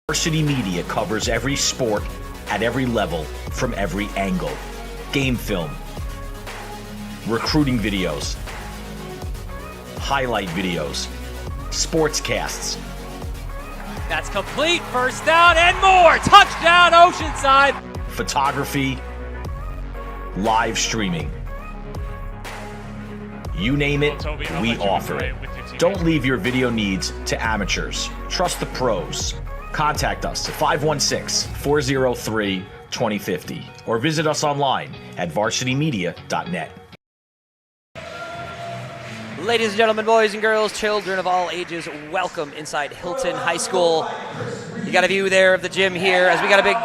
Varsity Media covers every sport at every level from every angle. Game film, recruiting videos, highlight videos, sportscasts. That's complete, first down and more. Touchdown Oceanside. Photography, live streaming. You name it, we offer it. Don't leave your video needs to amateurs. Trust the pros. Contact us at 516-403-2050 or visit us online at varsitymedia.net. Ladies and gentlemen, boys and girls, children of all ages, welcome inside Hilton High School. You got a view there of the gym here as we got a big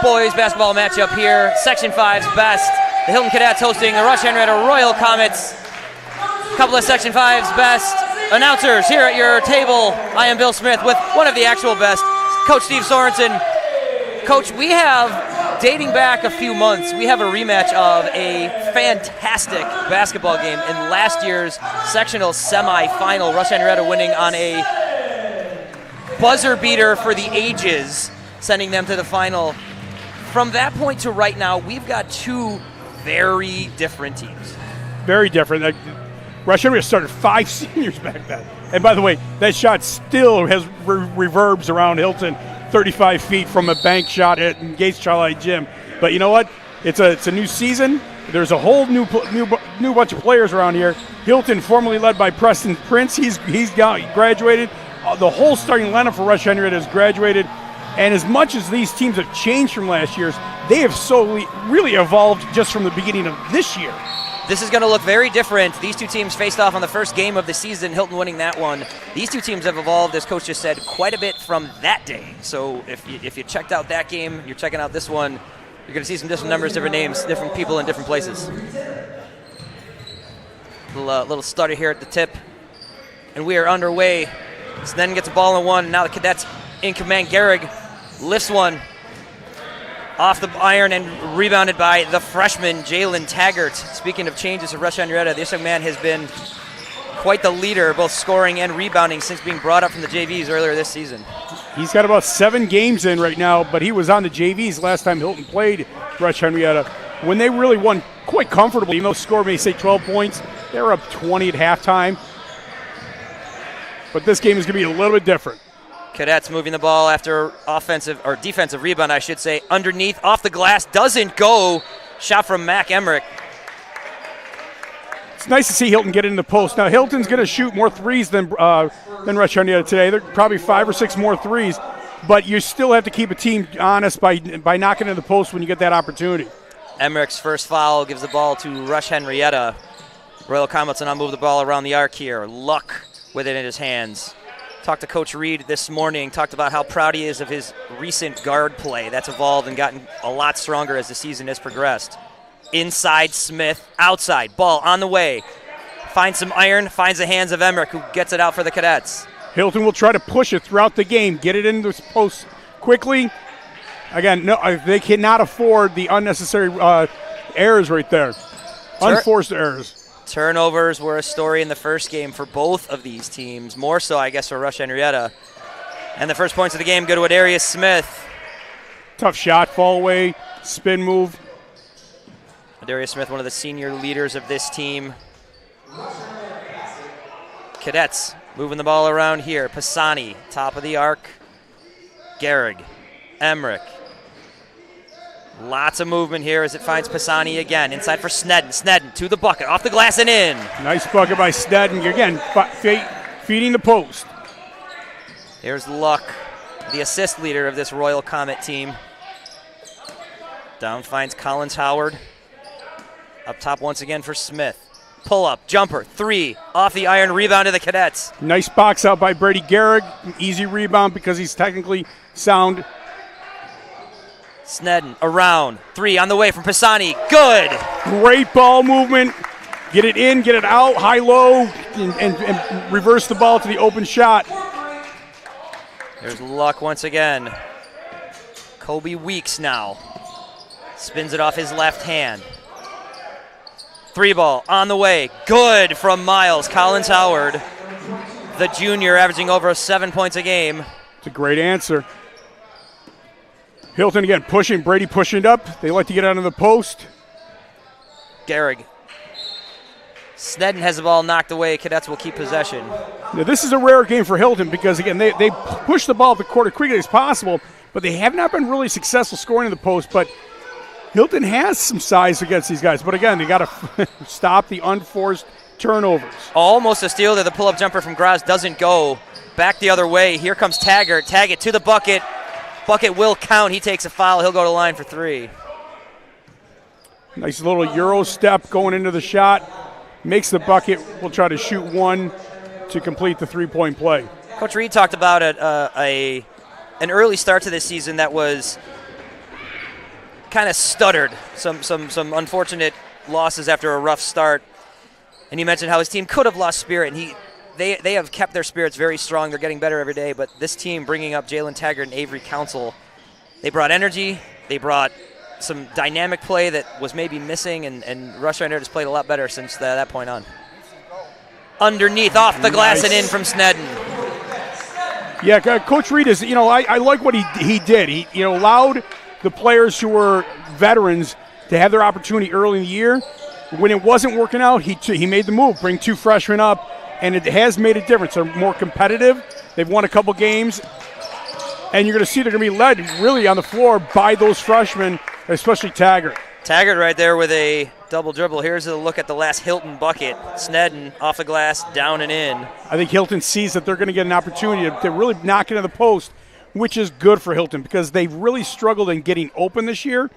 boys basketball matchup here. Section 5's best. The Hilton Cadets hosting the Rush-Henrietta Royal Comets. A couple of Section 5's best. Announcers here at your table. I am Bill Smith with one of the actual best, Coach Steve Sorensen. Coach, we have, dating back a few months, we have a rematch of a fantastic basketball game in last year's sectional semifinal. Rush-Henrietta winning on a buzzer beater for the ages, sending them to the final. From that point to right now, we've got two very different teams. Very different. Rush-Henrietta started 5 seniors back then. And by the way, that shot still has reverbs around Hilton, 35 feet from a bank shot at Gates Charlie Gym. But you know what? It's a new season. There's a whole new bunch of players around here. Hilton, formerly led by Preston Prince, he's graduated. The whole starting lineup for Rush-Henrietta has graduated. And as much as these teams have changed from last year's, they have really evolved just from the beginning of this year. This is going to look very different. These two teams faced off on the first game of the season, Hilton winning that one. These two teams have evolved, as Coach just said, quite a bit from that day. So if you checked out that game, you're checking out this one, you're going to see some different numbers, different names, different people in different places. Little stutter here at the tip, and we are underway. Sneddon gets a ball in one. Now the Cadets in command. Gehrig lifts one off the iron and rebounded by the freshman, Jalen Taggart. Speaking of changes at Rush-Henrietta, this young man has been quite the leader, both scoring and rebounding, since being brought up from the JVs earlier this season. He's got about 7 games in right now, but he was on the JVs last time Hilton played Rush-Henrietta, when they really won quite comfortably. Even though the score may say 12 points, they were up 20 at halftime. But this game is going to be a little bit different. Cadets moving the ball after defensive rebound, I should say. Underneath, off the glass, doesn't go. Shot from Mac Emmerich. It's nice to see Hilton get in the post. Now, Hilton's going to shoot more threes than Rush-Henrietta today. They're probably 5 or 6 more threes, but you still have to keep a team honest by knocking in the post when you get that opportunity. Emmerich's first foul gives the ball to Rush-Henrietta. Royal Comets will now move the ball around the arc here. Luck with it in his hands. Talked to Coach Reed this morning, talked about how proud he is of his recent guard play. That's evolved and gotten a lot stronger as the season has progressed. Inside Smith, outside, ball on the way. Finds some iron, finds the hands of Emmerich, who gets it out for the Cadets. Hilton will try to push it throughout the game, get it into the post quickly. Again, no, they cannot afford the unnecessary errors right there. Unforced errors. Turnovers were a story in the first game for both of these teams, more so, I guess, for Rush-Henrietta. And the first points of the game go to Adarius Smith. Tough shot, fall away, spin move. Adarius Smith, one of the senior leaders of this team. Cadets moving the ball around here. Pisani, top of the arc. Gehrig, Emmerich. Lots of movement here as it finds Pisani again. Inside for Sneddon. Sneddon to the bucket, off the glass and in. Nice bucket by Sneddon. Again, feeding the post. Here's Luck, the assist leader of this Royal Comet team. Down finds Collins Howard. Up top once again for Smith. Pull up, jumper, 3, off the iron, rebound to the Cadets. Nice box out by Brady Gehrig. Easy rebound because he's technically sound. Sneddon around, 3 on the way from Pisani. Good. Great ball movement. Get it in, get it out, high-low, and reverse the ball to the open shot. There's Luck once again. Kobe Weeks now. Spins it off his left hand. 3 ball on the way. Good from Miles. Collins Howard, the junior, averaging over 7 points a game. It's a great answer. Hilton again pushing, Brady pushing up. They like to get out of the post. Gehrig. Snedden has the ball knocked away. Cadets will keep possession. Now, this is a rare game for Hilton because, again, they push the ball up the court as quickly as possible, but they have not been really successful scoring in the post. But Hilton has some size against these guys. But, again, they got to stop the unforced turnovers. Almost a steal there. The pull-up jumper from Graz doesn't go. Back the other way. Here comes Taggart. Taggart to the bucket. Bucket will count. He takes a foul. He'll go to the line for 3. Nice little Euro step going into the shot. Makes the bucket. We'll try to shoot one to complete the three-point play. Coach Reed talked about an early start to this season that was kind of stuttered. Some unfortunate losses after a rough start. And he mentioned how his team could have lost spirit, and they have kept their spirits very strong. They're getting better every day. But this team, bringing up Jalen Taggart and Avery Council, they brought energy. They brought some dynamic play that was maybe missing, and Rush-Henrietta has played a lot better since that point on. Underneath, off the glass, and in from Snedden. Yeah, Coach Reed is, I like what he did. He allowed the players who were veterans to have their opportunity early in the year. When it wasn't working out, he made the move, bring 2 freshmen up, and it has made a difference. They're more competitive. They've won a couple games, and you're going to see they're going to be led really on the floor by those freshmen, especially Taggart. Taggart right there with a double dribble. Here's a look at the last Hilton bucket. Snedden off the glass, down and in. I think Hilton sees that they're going to get an opportunity to really knock into the post, which is good for Hilton because they've really struggled in getting open this year.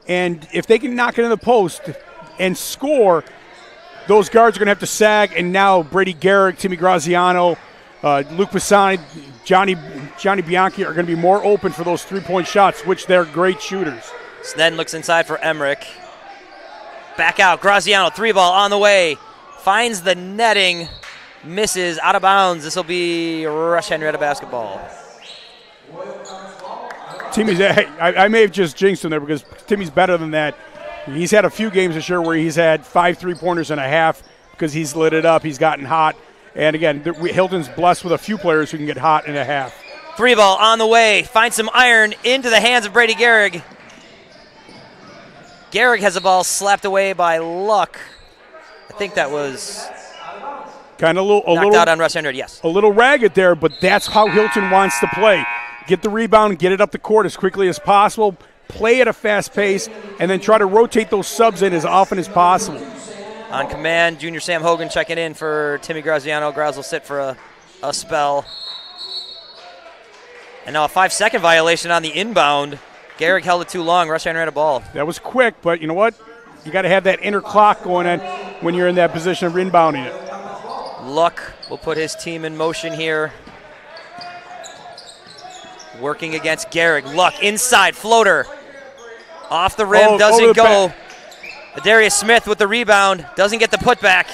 And if they can knock it in the post and score, those guards are going to have to sag. And now Brady Gehrig, Timmy Graziano, Luke Pisani, Johnny Bianchi are going to be more open for those three-point shots, which they're great shooters. Snedden looks inside for Emmerich. Back out. Graziano, 3-ball on the way. Finds the netting. Misses out of bounds. This will be Rush-Henrietta basketball. Timmy's, I may have just jinxed him there because Timmy's better than that. He's had a few games this year where he's had 5 3-pointers and a half because he's lit it up. He's gotten hot. And again, Hilton's blessed with a few players who can get hot in a half. 3-ball on the way. Finds some iron into the hands of Brady Gehrig. Gehrig has the ball slapped away by Luck. I think that was kind of knocked out on Rush-Henrietta, yes. A little ragged there, but that's how Hilton wants to play. Get the rebound, get it up the court as quickly as possible, play at a fast pace, and then try to rotate those subs in as often as possible. On command, junior Sam Hogan checking in for Timmy Graziano. Graz will sit for a spell. And now a 5-second violation on the inbound. Gehrig held it too long. Rush-Henrietta ball. That was quick, but you know what? You got to have that inner clock going on when you're in that position of inbounding it. Luck will put his team in motion here. Working against Gehrig. Luck inside, floater. Off the rim, doesn't go. Darius Smith with the rebound. Doesn't get the putback.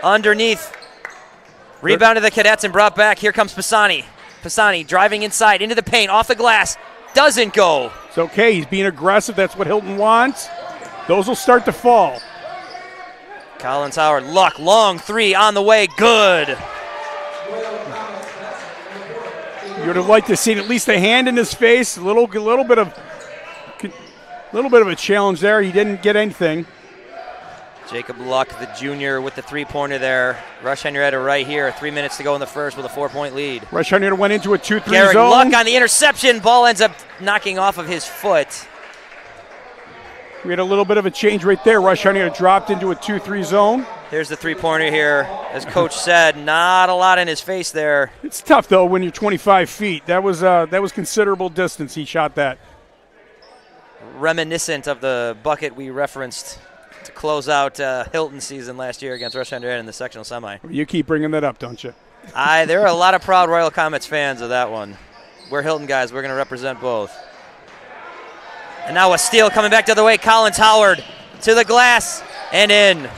Underneath. Rebound to the Cadets and brought back. Here comes Pisani. Pisani driving inside into the paint. Off the glass. Doesn't go. It's okay. He's being aggressive. That's what Hilton wants. Those will start to fall. Collins Howard. Luck. Long 3 on the way. Good. You would have liked to see at least a hand in his face. A little bit of a challenge there. He didn't get anything. Jacob Luck, the junior, with the 3-pointer there. Rush-Henrietta right here. 3 minutes to go in the first with a 4-point lead. Rush-Henrietta went into a 2-3 Gehrig, zone. Luck on the interception. Ball ends up knocking off of his foot. We had a little bit of a change right there. Rush-Henrietta dropped into a 2-3 zone. Here's the 3-pointer here. As Coach said, not a lot in his face there. It's tough, though, when you're 25 feet. That was considerable distance he shot that. Reminiscent of the bucket we referenced to close out Hilton season last year against Rush-Henrietta in the sectional semi. You keep bringing that up, don't you? There are a lot of proud Royal Comets fans of that one. We're Hilton guys. We're going to represent both. And now a steal coming back the other way. Collins Howard to the glass and in.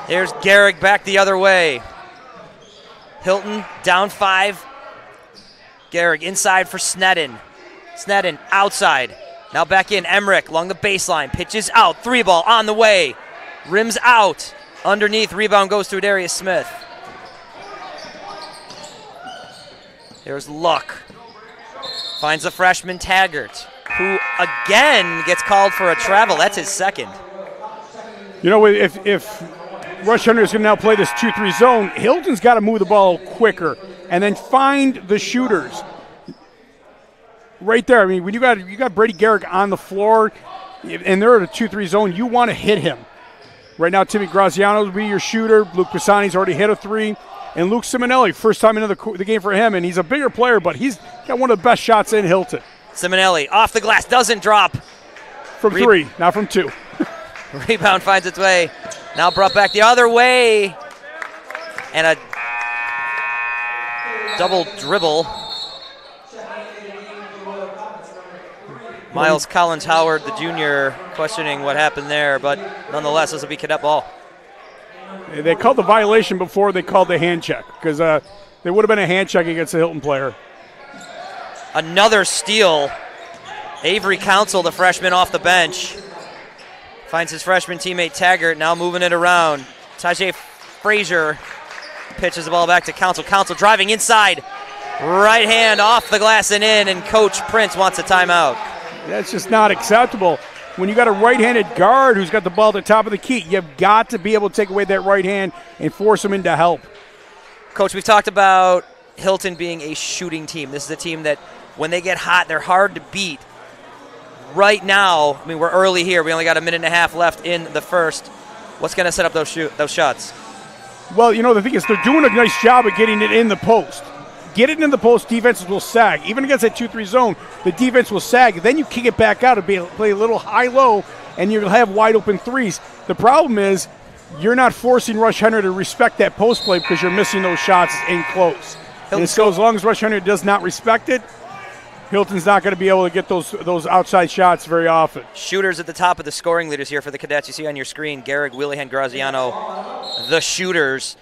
Here's Gehrig back the other way. Hilton down 5. Gehrig inside for Snedden. Snedden outside. Now back in. Emmerich along the baseline. Pitches out. 3-ball on the way. Rims out. Underneath. Rebound goes to Darius Smith. There's Luck. Finds the freshman Taggart, who again gets called for a travel. That's his second. You know, if Rush-Henrietta is going to now play this 2-3 zone, Hilton's got to move the ball quicker and then find the shooters. Right there, I mean, when you got Brady Garrick on the floor and they're at a 2-3 zone, you want to hit him. Right now, Timmy Graziano will be your shooter. Luke Pisani's already hit a 3. And Luke Simonelli, first time into the game for him, and he's a bigger player, but he's got one of the best shots in Hilton. Simonelli off the glass, doesn't drop. From 3, not from 2. Rebound finds its way. Now brought back the other way. And a double dribble. Miles Collins Howard, the junior, questioning what happened there, but nonetheless, this will be cadet ball. They called the violation before they called the hand check, because there would have been a hand check against the Hilton player. Another steal. Avery Council, the freshman off the bench, finds his freshman teammate Taggart, now moving it around. Tajay Frazier pitches the ball back to Council. Council driving inside. Right hand off the glass and in, and Coach Prince wants a timeout. That's just not acceptable. When you got a right-handed guard who's got the ball at the top of the key, you've got to be able to take away that right hand and force him into help. Coach, we've talked about Hilton being a shooting team. This is a team that when they get hot, they're hard to beat. Right now, I mean, we're early here. We only got a minute and a half left in the first. What's going to set up those shots? Well, you know, the thing is they're doing a nice job of getting it in the post. Get it in the post, defenses will sag. Even against that 2-3 zone, the defense will sag. Then you kick it back out and play a little high-low, and you'll have wide-open threes. The problem is you're not forcing Rush-Henrietta to respect that post play because you're missing those shots in close. And so as long as Rush-Henrietta does not respect it, Hilton's not going to be able to get those outside shots very often. Shooters at the top of the scoring leaders here for the cadets. You see on your screen, Garrick, Wheelahan, Graziano, the shooters.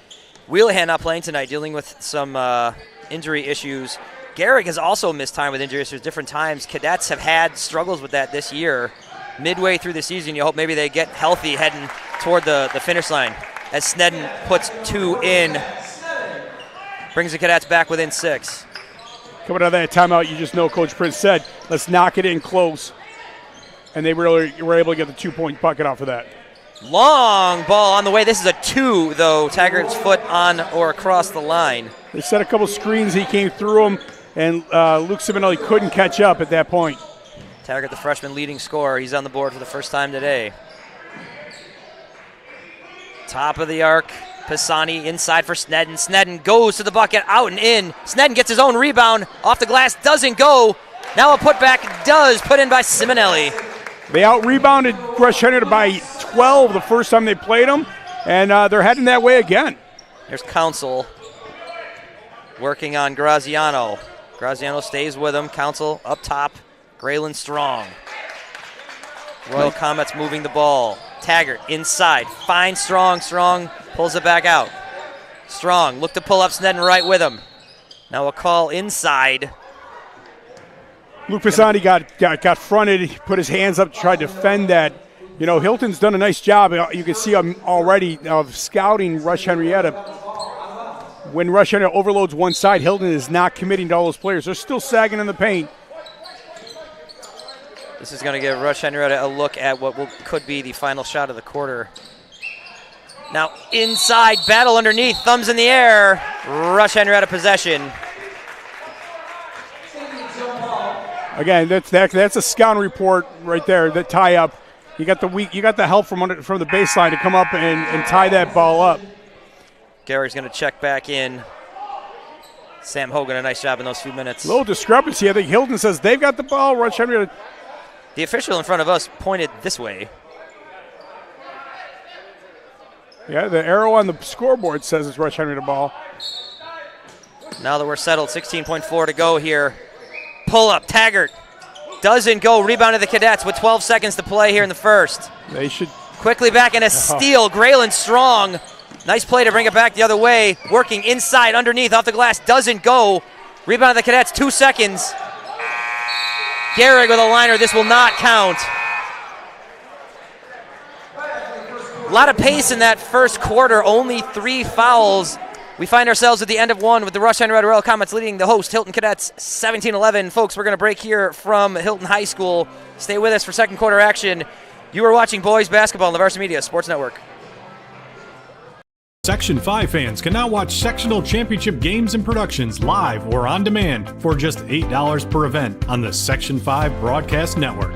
Wheelahan not playing tonight, dealing with some injury issues. Garrick has also missed time with injury issues different times. Cadets have had struggles with that this year. Midway through the season, you hope maybe they get healthy heading toward the finish line. As Snedden puts 2 in, brings the cadets back within 6. Coming out of that timeout, you just know Coach Prince said, let's knock it in close. And they really were able to get the 2-point bucket off of that. Long ball on the way. This is a 2, though. Taggart's foot on or across the line. They set a couple screens. He came through them, and Luke Simonelli couldn't catch up at that point. Taggart, the freshman leading scorer. He's on the board for the first time today. Top of the arc. Pisani inside for Snedden. Snedden goes to the bucket, out and in. Snedden gets his own rebound. Off the glass, doesn't go. Now a putback does, put in by Simonelli. They out-rebounded Rush-Henrietta by 12 the first time they played them, and they're heading that way again. There's Council working on Graziano. Graziano stays with him. Council up top. Graylin Strong. Royal Comets moving the ball. Taggart inside. Finds Strong. Strong pulls it back out. Strong look to pull up Snedden right with him. Now a call inside. Luke Pisani got fronted. He put his hands up to try to defend that. You know, Hilton's done a nice job. You can see him already of scouting Rush-Henrietta. When Rush-Henrietta overloads one side, Hilton is not committing to all those players. They're still sagging in the paint. This is going to give Rush-Henrietta a look at what could be the final shot of the quarter. Now inside, battle underneath, thumbs in the air. Rush-Henrietta possession. Again, that's a scouting report right there. That tie up. You got the help from the baseline to come up and tie that ball up. Gary's going to check back in. Sam Hogan, a nice job in those few minutes. A little discrepancy. I think Hilton says they've got the ball. Rush-Henrietta. The official in front of us pointed this way. Yeah, the arrow on the scoreboard says it's Rush-Henrietta ball. Now that we're settled, 16.4 to go here. Pull up, Taggart doesn't go. Rebound to the Cadets with 12 seconds to play here in the first. They should. Quickly back and a steal. Graylin Strong. Nice play to bring it back the other way. Working inside, underneath, off the glass, doesn't go. Rebound to the Cadets, 2 seconds. Garrick with a liner, this will not count. A lot of pace in that first quarter, only 3 fouls We find ourselves at the end of one with the Rush-Henrietta Royal Comets leading the host Hilton Cadets 17-11. Folks, we're going to break here from Hilton High School. Stay with us for second quarter action. You are watching boys basketball on the Varsity Media Sports Network. Section 5 fans can now watch sectional championship games and productions live or on demand for just $8 per event on the Section 5 Broadcast Network.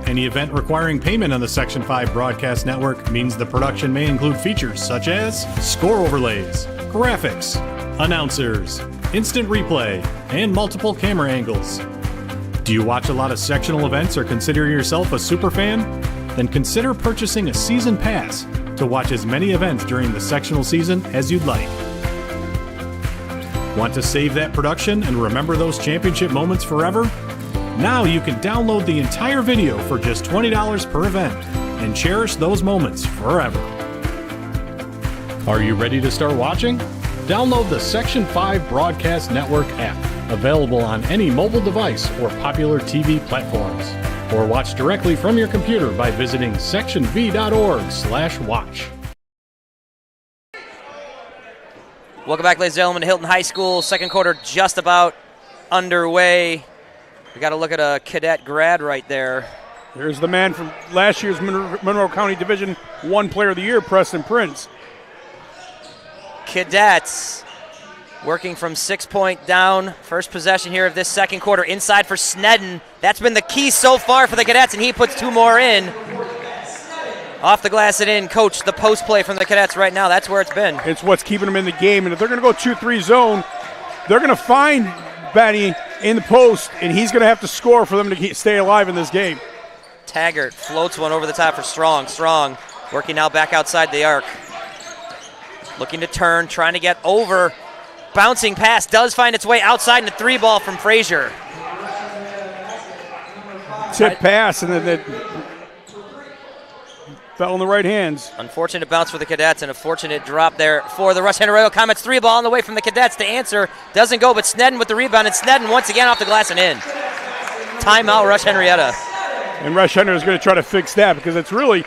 Any event requiring payment on the Section 5 Broadcast Network means the production may include features such as score overlays, graphics, announcers, instant replay, and multiple camera angles. Do you watch a lot of sectional events or consider yourself a super fan? Then consider purchasing a season pass to watch as many events during the sectional season as you'd like. Want to save that production and remember those championship moments forever? Now you can download the entire video for just $20 per event and cherish those moments forever. Are you ready to start watching? Download the Section 5 Broadcast Network app, available on any mobile device or popular TV platforms, or watch directly from your computer by visiting sectionv.org/watch. Welcome back, ladies and gentlemen, to Hilton High School. Second quarter just about underway. We got to look at a cadet grad right there. Here's the man from last year's Monroe County Division I Player of the Year, Preston Prince. Cadets working from 6-point down. First possession here of this second quarter. Inside for Snedden. That's been the key so far for the Cadets, and he puts two more in. Off the glass and in. Coach, the post play from the Cadets right now, that's where it's been. It's what's keeping them in the game. And if they're going to go 2-3 zone, they're going to find Benny in the post, and he's going to have to score for them to stay alive in this game. Taggart floats one over the top for Strong. Strong working now back outside the arc. Looking to turn, trying to get over. Bouncing pass does find its way outside, and a three ball from Frazier. Tip pass, and then it fell in the right hands. Unfortunate bounce for the Cadets, and a fortunate drop there for the Rush-Henrietta Comets. Three ball on the way from the Cadets to answer. Doesn't go, but Snedden with the rebound, and Snedden once again off the glass and in. Timeout, Rush-Henrietta. And Rush-Henrietta is going to try to fix that because it's really,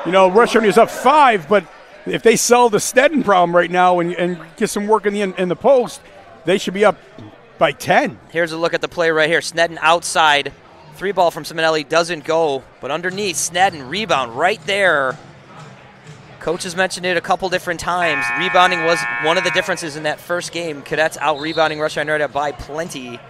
Rush-Henrietta is up 5, but if they solve the Snedden problem right now and get some work in the post, they should be up by 10. Here's a look at the play right here. Snedden outside. Three ball from Simonelli doesn't go, but underneath, Snedden, rebound right there. Coach has mentioned it a couple different times. Rebounding was one of the differences in that first game. Cadets out-rebounding Rush-Henrietta by plenty.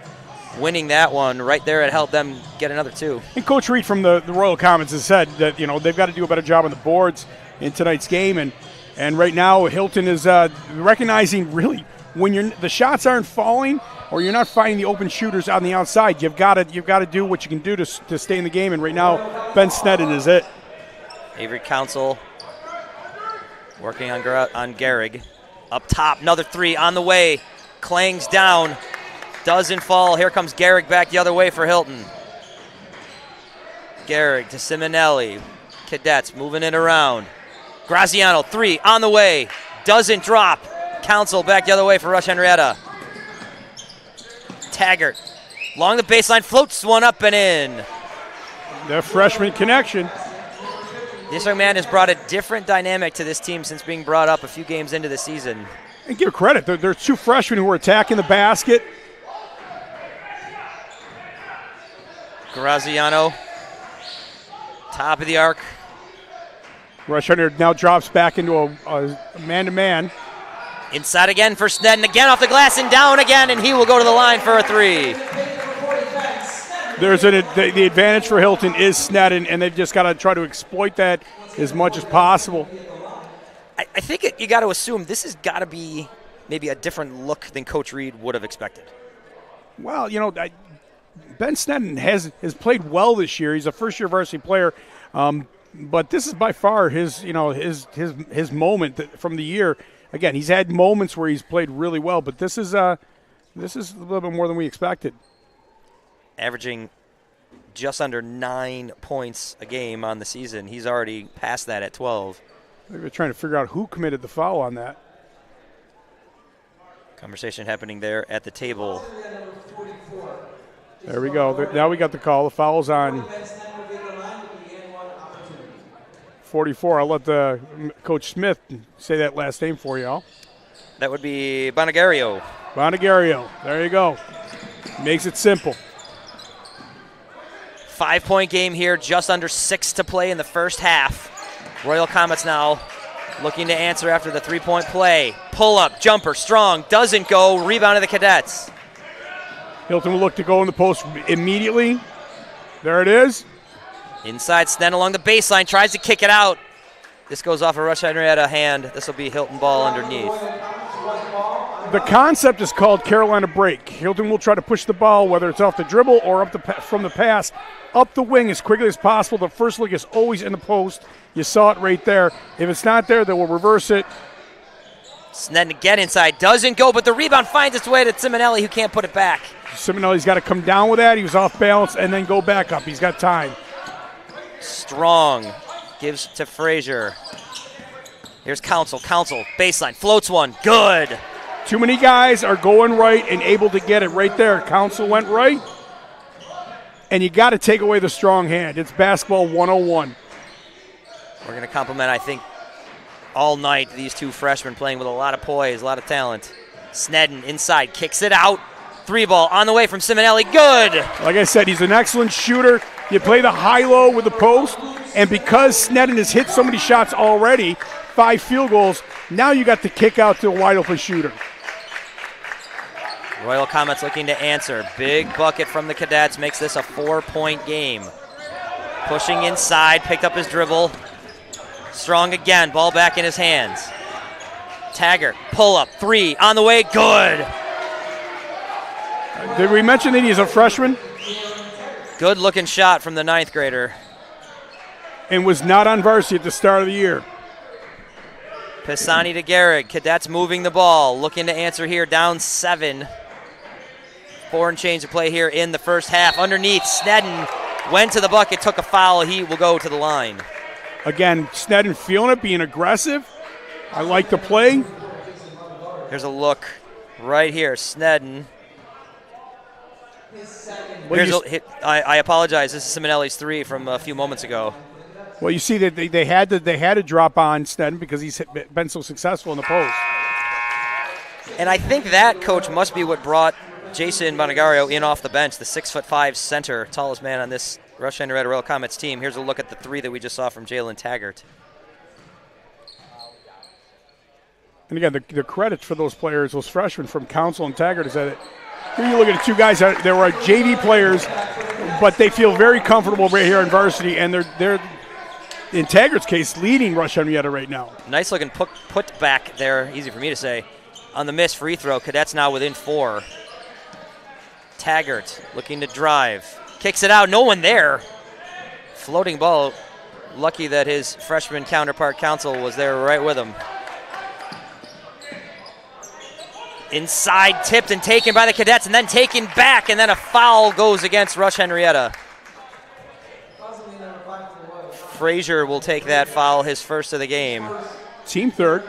Winning that one right there, it helped them get another two. And Coach Reed from the Royal Comets has said that, they've got to do a better job on the boards in tonight's game. And right now, Hilton is recognizing really when the shots aren't falling or you're not finding the open shooters on the outside, you've got to do what you can do to stay in the game. And right now, Ben Snedden is it. Avery Council working on Gehrig. Up top, another three on the way. Clangs down, doesn't fall. Here comes Gehrig back the other way for Hilton. Gehrig to Simonelli. Cadets moving it around. Graziano, three on the way. Doesn't drop. Council back the other way for Rush-Henrietta. Taggart along the baseline, floats one up and in. The freshman connection. This young man has brought a different dynamic to this team since being brought up a few games into the season. And give credit. There's two freshmen who are attacking the basket. Graziano, top of the arc. Rush-Henrietta now drops back into a man-to-man. Inside again for Snedden, again off the glass and down again, and he will go to the line for a three. There's the advantage for Hilton is Snedden, and they've just got to try to exploit that as much as possible. I think you got to assume this has got to be maybe a different look than Coach Reed would have expected. Well, Ben Snedden has played well this year. He's a first-year varsity player, but this is by far his moment from the year. Again, he's had moments where he's played really well, but this is a little bit more than we expected. Averaging just under 9 points a game on the season. He's already past that at 12. We're trying to figure out who committed the foul on that. Conversation happening there at the table. There we go. Now we got the call. The foul's on 44. I'll let Coach Smith say that last name for y'all. That would be Bonagario. Bonagario. There you go. Makes it simple. 5-point game here, just under 6 to play in the first half. Royal Comets now looking to answer after the 3-point play. Pull up, jumper, strong, doesn't go, rebound of the Cadets. Hilton will look to go in the post immediately. There it is. Inside, Snen along the baseline, tries to kick it out. This goes off a Rush-Henrietta hand. This will be Hilton ball underneath. The concept is called Carolina break. Hilton will try to push the ball, whether it's off the dribble or from the pass, up the wing as quickly as possible. The first look is always in the post. You saw it right there. If it's not there, they will reverse it. Snen again inside, doesn't go, but the rebound finds its way to Simonelli, who can't put it back. Simonelli's got to come down with that. He was off balance and then go back up. He's got time. Strong gives to Frazier. Here's Council, baseline, floats one, good. Too many guys are going right and able to get it right there. Council went right, and you got to take away the strong hand. It's basketball 101. We're going to compliment, I think, all night these two freshmen playing with a lot of poise, a lot of talent. Snedden inside, kicks it out. 3-ball on the way from Simonelli, good. Like I said, he's an excellent shooter. You play the high-low with the post, and because Snedden has hit so many shots already, 5 field goals, now you got to kick out to a wide-open shooter. Royal Comets looking to answer. Big bucket from the Cadets makes this a 4-point game. Pushing inside, picked up his dribble. Strong again, ball back in his hands. Taggart, pull up, 3, on the way, good. Did we mention that he's a freshman? Good looking shot from the 9th grader. And was not on varsity at the start of the year. Pisani to Gehrig. Cadets moving the ball. Looking to answer here, down 7. 4 and change to play here in the first half. Underneath, Snedden went to the bucket, took a foul. He will go to the line. Again, Snedden feeling it, being aggressive. I like the play. Here's a look right here. Snedden. I apologize. This is Simonelli's 3 from a few moments ago. Well, you see that they had to drop on Snedden because he's been so successful in the post. And I think that, Coach, must be what brought Jason Bonagario in off the bench, the 6'5" center, tallest man on this Rush-Henrietta Royal Comets team. Here's a look at the 3 that we just saw from Jalen Taggart. And again, the credit for those players, those freshmen from Council and Taggart, is that here you look at the 2 guys that were JV players, but they feel very comfortable right here in varsity, and they're in Taggart's case, leading Rush-Henrietta right now. Nice looking put back there, easy for me to say. On the missed free throw, Cadets now within 4. Taggart looking to drive. Kicks it out, no one there. Floating ball, lucky that his freshman counterpart Council was there right with him. Inside, tipped and taken by the Cadets, and then taken back, and then a foul goes against Rush-Henrietta. Frazier will take that foul, his first of the game. Team third.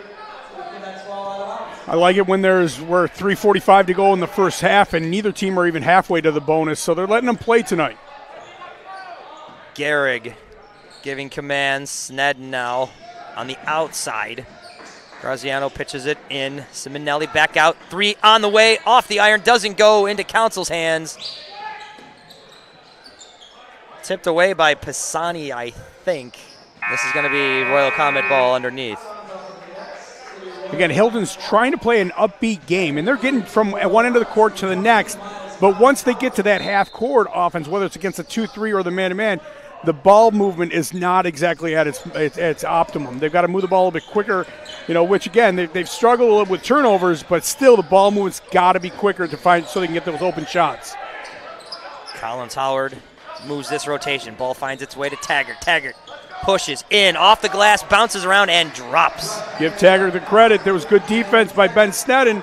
I like it when we're 3:45 to go in the first half, and neither team are even halfway to the bonus, so they're letting them play tonight. Gehrig giving commands. Snedden now on the outside. Graziano pitches it in. Simonelli back out. 3 on the way, off the iron, doesn't go, into Council's hands. Tipped away by Pisani, I think. This is going to be Royal Comet ball underneath. Again, Hilton's trying to play an upbeat game, and they're getting from one end of the court to the next. But once they get to that half-court offense, whether it's against a 2-3 or the man-to-man, the ball movement is not exactly at its optimum. They've got to move the ball a little bit quicker, which, again, they've struggled a little with turnovers, but still the ball movement's got to be quicker to find so they can get those open shots. Collins Howard moves this rotation. Ball finds its way to Taggart. Taggart pushes in, off the glass, bounces around, and drops. Give Taggart the credit. There was good defense by Ben Snedden.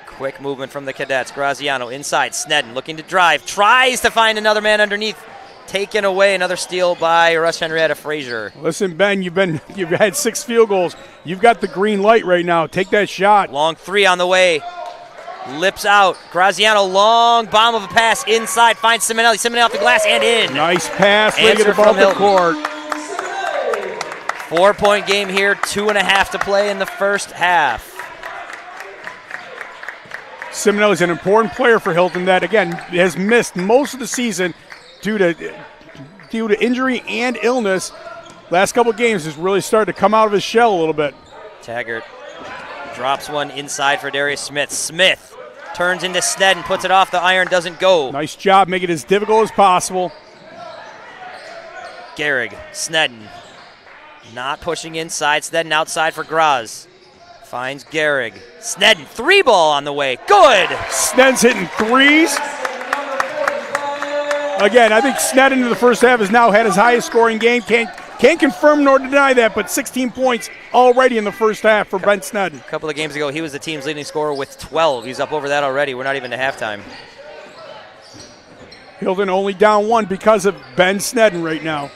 Quick movement from the Cadets. Graziano inside. Snedden looking to drive. Tries to find another man underneath. Taken away. Another steal by Rush-Henrietta Frazier. Listen, Ben, you've had 6 field goals. You've got the green light right now. Take that shot. Long 3 on the way. Lips out. Graziano, long bomb of a pass inside. Finds Simonelli. Simonelli off the glass and in. Nice pass. Answer Get from above the Hilton. court. 4-point game here, 2.5 to play in the first half. Simonelli's an important player for Hilton that, again, has missed most of the season due to injury and illness. Last couple games has really started to come out of his shell a little bit. Taggart drops one inside for Darius Smith. Smith turns into Snedden, puts it off the iron, doesn't go. Nice job, make it as difficult as possible. Gehrig, Snedden, not pushing inside. Snedden outside for Graz. Finds Gehrig. Snedden, 3-ball on the way. Good! Snedden's hitting threes. Again, I think Snedden in the first half has now had his highest scoring game. Can't confirm nor deny that, but 16 points already in the first half for Ben Snedden. A couple of games ago, he was the team's leading scorer with 12. He's up over that already. We're not even to halftime. Hilton only down 1 because of Ben Snedden right now.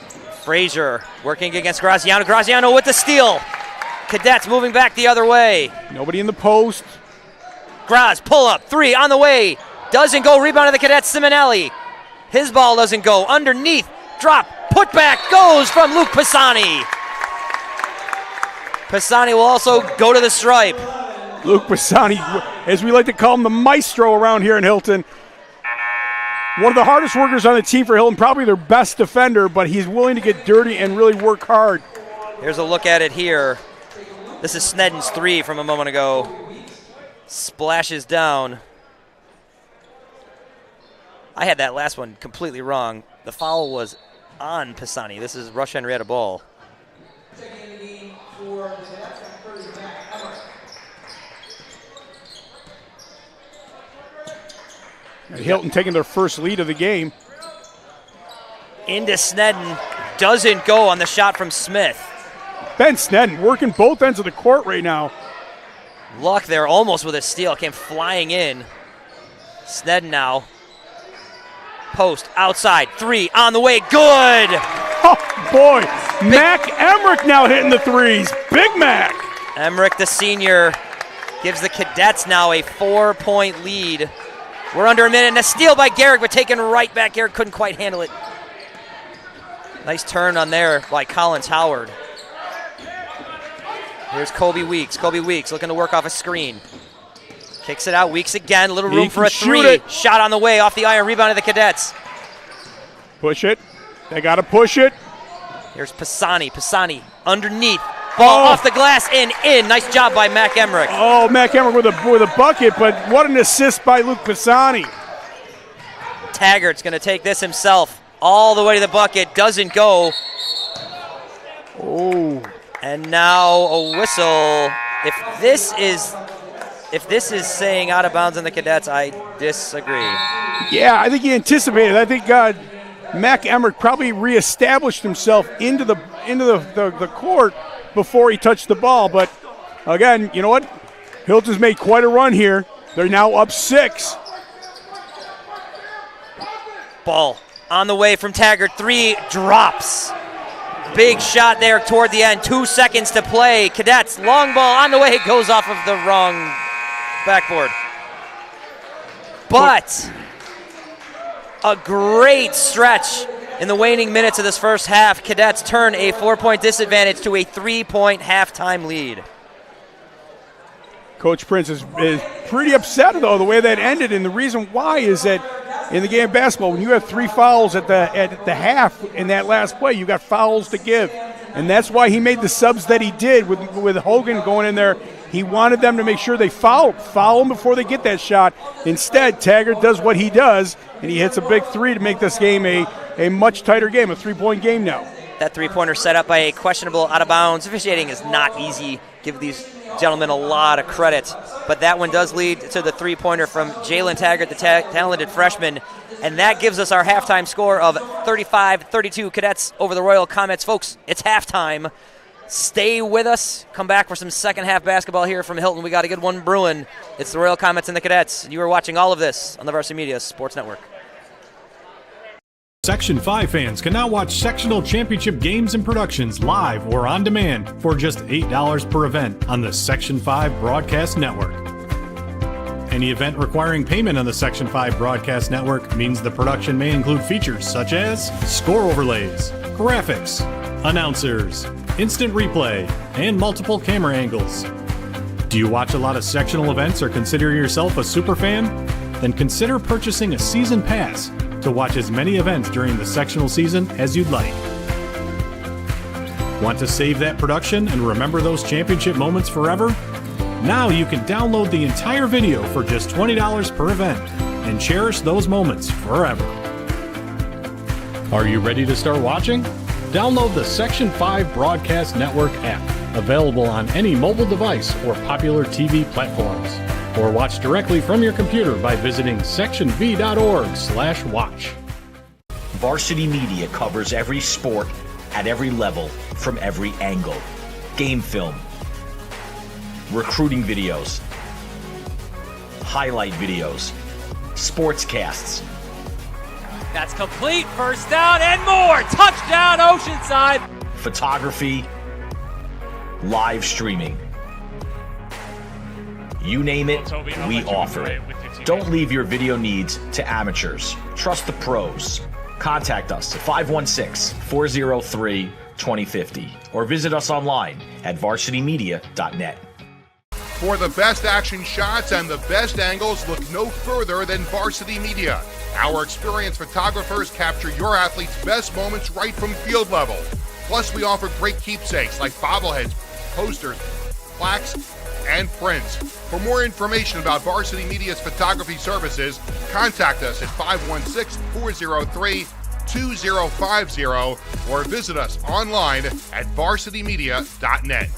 Frazier working against Graziano. Graziano with the steal. Cadets moving back the other way. Nobody in the post. Graz, pull up, 3 on the way. Doesn't go, rebound of the Cadets, Simonelli. His ball doesn't go, underneath, drop, put back, goes from Luke Pisani. Pisani will also go to the stripe. Luke Pisani, as we like to call him, the maestro around here in Hilton. One of the hardest workers on the team for Hilton, probably their best defender, but he's willing to get dirty and really work hard. Here's a look at it here. This is Snedden's 3 from a moment ago. Splashes down. I had that last one completely wrong. The foul was on Pisani. This is Rush-Henrietta ball. Hilton taking their first lead of the game. Into Snedden. Doesn't go on the shot from Smith. Ben Snedden working both ends of the court right now. Luck there almost with a steal. Came flying in. Snedden now. Post outside. 3 on the way. Good. Oh, boy. Mac Emmerich now hitting the threes. Big Mac. Emmerich, the senior, gives the Cadets now a 4-point lead. We're under a minute, and a steal by Gehrig, but taken right back. Gehrig couldn't quite handle it. Nice turn on there by Collins Howard. Here's Kobe Weeks. Kobe Weeks looking to work off a screen. Kicks it out. Weeks again. Little room for a 3. Shot on the way off the iron. Rebound of the Cadets. Push it. They got to push it. Here's Pisani. Pisani underneath. Ball off the glass and in. Nice job by Mac Emmerich. Oh, Mac Emmerich with a bucket, but what an assist by Luke Pisani. Taggart's going to take this himself all the way to the bucket. Doesn't go. Oh. And now a whistle. If this is saying out of bounds on the Cadets, I disagree. Yeah, I think he anticipated. I think Mac Emmerich probably reestablished himself into the court before he touched the ball. But again, you know what? Hilton's made quite a run here. They're now up 6. Ball on the way from Taggart. 3 drops. Big shot there toward the end. 2 seconds to play. Cadets, long ball on the way. It goes off of the wrong backboard. But a great stretch in the waning minutes of this first half. Cadets turn a 4-point disadvantage to a 3-point halftime lead. Coach Prince is pretty upset, though, the way that ended. And the reason why is that in the game of basketball, when you have 3 fouls at the half in that last play, you got fouls to give. And that's why he made the subs that he did with Hogan going in there. He wanted them to make sure they foul them before they get that shot. Instead, Taggart does what he does, and he hits a big 3 to make this game a much tighter game, a 3-point game now. That 3-pointer set up by a questionable out-of-bounds. Officiating is not easy. Give these gentlemen a lot of credit. But that one does lead to the 3-pointer from Jalen Taggart, the talented freshman. And that gives us our halftime score of 35-32. Cadets over the Royal Comets. Folks, it's halftime. Stay with us. Come back for some second half basketball here from Hilton. We got a good one brewing. It's the Royal Comets and the Cadets. You are watching all of this on the Varsity Media Sports Network. Section 5 fans can now watch sectional championship games and productions live or on demand for just $8 per event on the Section 5 Broadcast Network. Any event requiring payment on the Section 5 Broadcast Network means the production may include features such as score overlays, graphics, announcers, instant replay, and multiple camera angles. Do you watch a lot of sectional events or consider yourself a super fan? Then consider purchasing a season pass to watch as many events during the sectional season as you'd like. Want to save that production and remember those championship moments forever? Now you can download the entire video for just $20 per event and cherish those moments forever. Are you ready to start watching? Download the Section 5 Broadcast Network app, available on any mobile device or popular TV platforms, or watch directly from your computer by visiting sectionv.org/watch. Varsity Media covers every sport at every level from every angle. Game film, recruiting videos, highlight videos, sportscasts. That's complete. First down and more. Touchdown, Oceanside. Photography, live streaming. You name it, we offer it. Don't leave your video needs to amateurs. Trust the pros. Contact us at 516-403-2050 or visit us online at varsitymedia.net. For the best action shots and the best angles, look no further than Varsity Media. Our experienced photographers capture your athletes' best moments right from field level. Plus, we offer great keepsakes like bobbleheads, posters, plaques, and prints. For more information about Varsity Media's photography services, contact us at 516-403-2050 or visit us online at varsitymedia.net.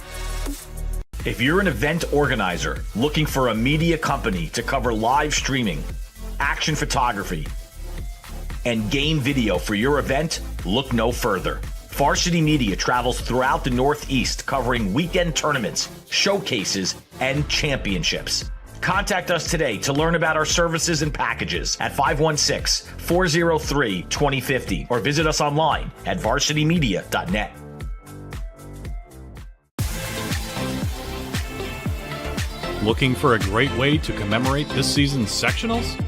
If you're an event organizer looking for a media company to cover live streaming, action photography, and game video for your event, look no further. Varsity Media travels throughout the Northeast covering weekend tournaments, showcases, and championships. Contact us today to learn about our services and packages at 516-403-2050 or visit us online at varsitymedia.net. Looking for a great way to commemorate this season's sectionals?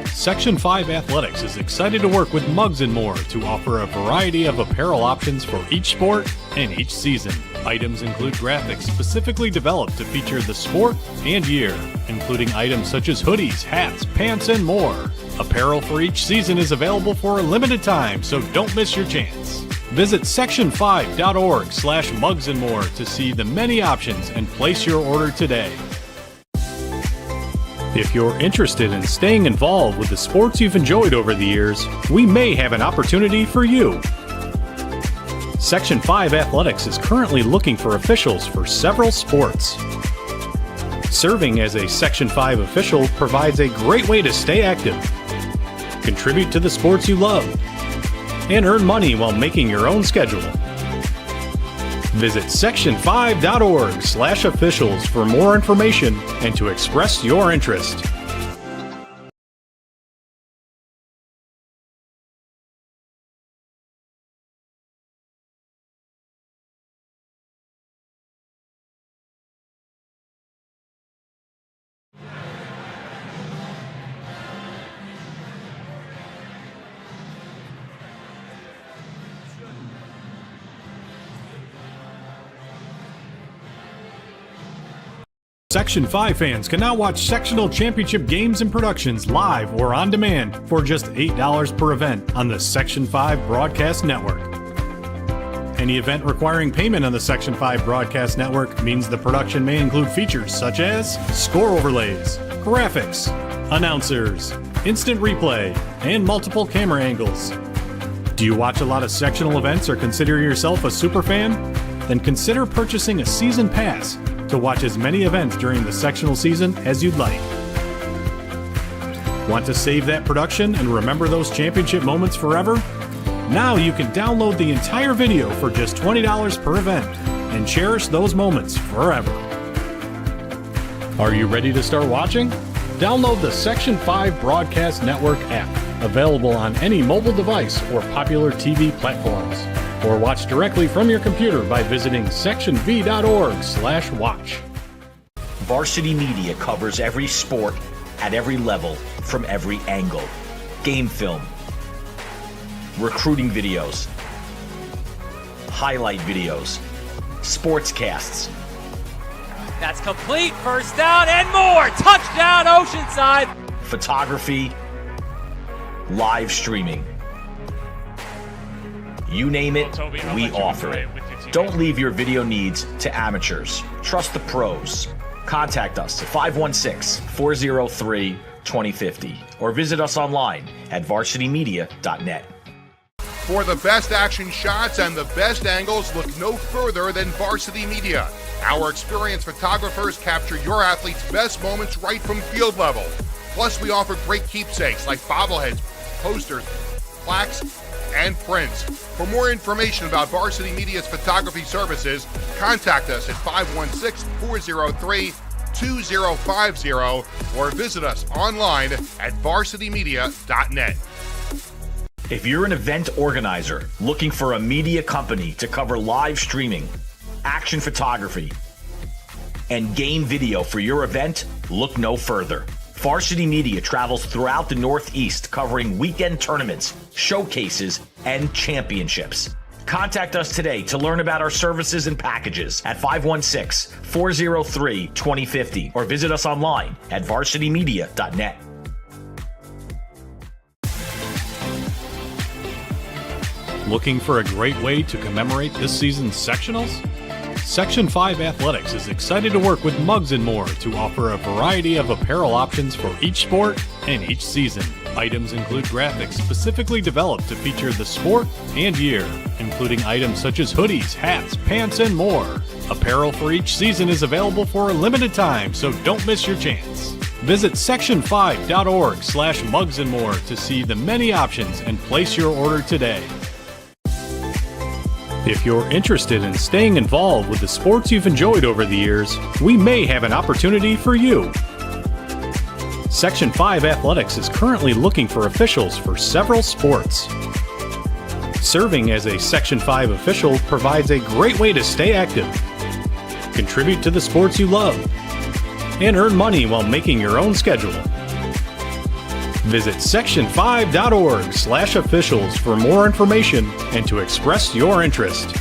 Section 5 Athletics is excited to work with Mugs & More to offer a variety of apparel options for each sport and each season. Items include graphics specifically developed to feature the sport and year, including items such as hoodies, hats, pants, and more. Apparel for each season is available for a limited time, so don't miss your chance. Visit section5.org/mugsandmore to see the many options and place your order today. If you're interested in staying involved with the sports you've enjoyed over the years, we may have an opportunity for you. Section 5 Athletics is currently looking for officials for several sports. Serving as a Section 5 official provides a great way to stay active, contribute to the sports you love, and earn money while making your own schedule. Visit section5.org/officials for more information and to express your interest. Section 5 fans can now watch sectional championship games and productions live or on demand for just $8 per event on the Section 5 Broadcast Network. Any event requiring payment on the Section 5 Broadcast Network means the production may include features such as score overlays, graphics, announcers, instant replay, and multiple camera angles. Do you watch a lot of sectional events or consider yourself a super fan? Then consider purchasing a season pass to watch as many events during the sectional season as you'd like. Want to save that production and remember those championship moments forever? Now you can download the entire video for just $20 per event and cherish those moments forever. Are you ready to start watching? Download the Section 5 Broadcast Network app, available on any mobile device or popular TV platforms, or watch directly from your computer by visiting sectionv.org/watch. Varsity Media covers every sport at every level from every angle. Game film, recruiting videos, highlight videos, sportscasts, That's complete. First down and more. Touchdown, Oceanside. photography, live streaming. You name it, we offer it. Don't leave your video needs to amateurs. Trust the pros. Contact us at 516-403-2050 or visit us online at varsitymedia.net. For the best action shots and the best angles, look no further than Varsity Media. Our experienced photographers capture your athletes' best moments right from field level. Plus, we offer great keepsakes like bobbleheads, posters, plaques, and prints. For more information about Varsity Media's photography services, contact us at 516-403-2050 or visit us online at varsitymedia.net. If you're an event organizer looking for a media company to cover live streaming, action photography, and game video for your event, look no further. Varsity Media travels throughout the Northeast covering weekend tournaments, showcases, and championships. Contact us today to learn about our services and packages at 516-403-2050 or visit us online at varsitymedia.net. Looking for a great way to commemorate this season's sectionals? Section 5 Athletics is excited to work with Mugs & More to offer a variety of apparel options for each sport and each season. Items include graphics specifically developed to feature the sport and year, including items such as hoodies, hats, pants, and more. Apparel for each season is available for a limited time, so don't miss your chance. Visit section5.org/mugsandmore to see the many options and place your order today. If you're interested in staying involved with the sports you've enjoyed over the years, we may have an opportunity for you. Section 5 Athletics is currently looking for officials for several sports. Serving as a Section 5 official provides a great way to stay active, contribute to the sports you love, and earn money while making your own schedule. Visit section5.org/officials for more information and to express your interest.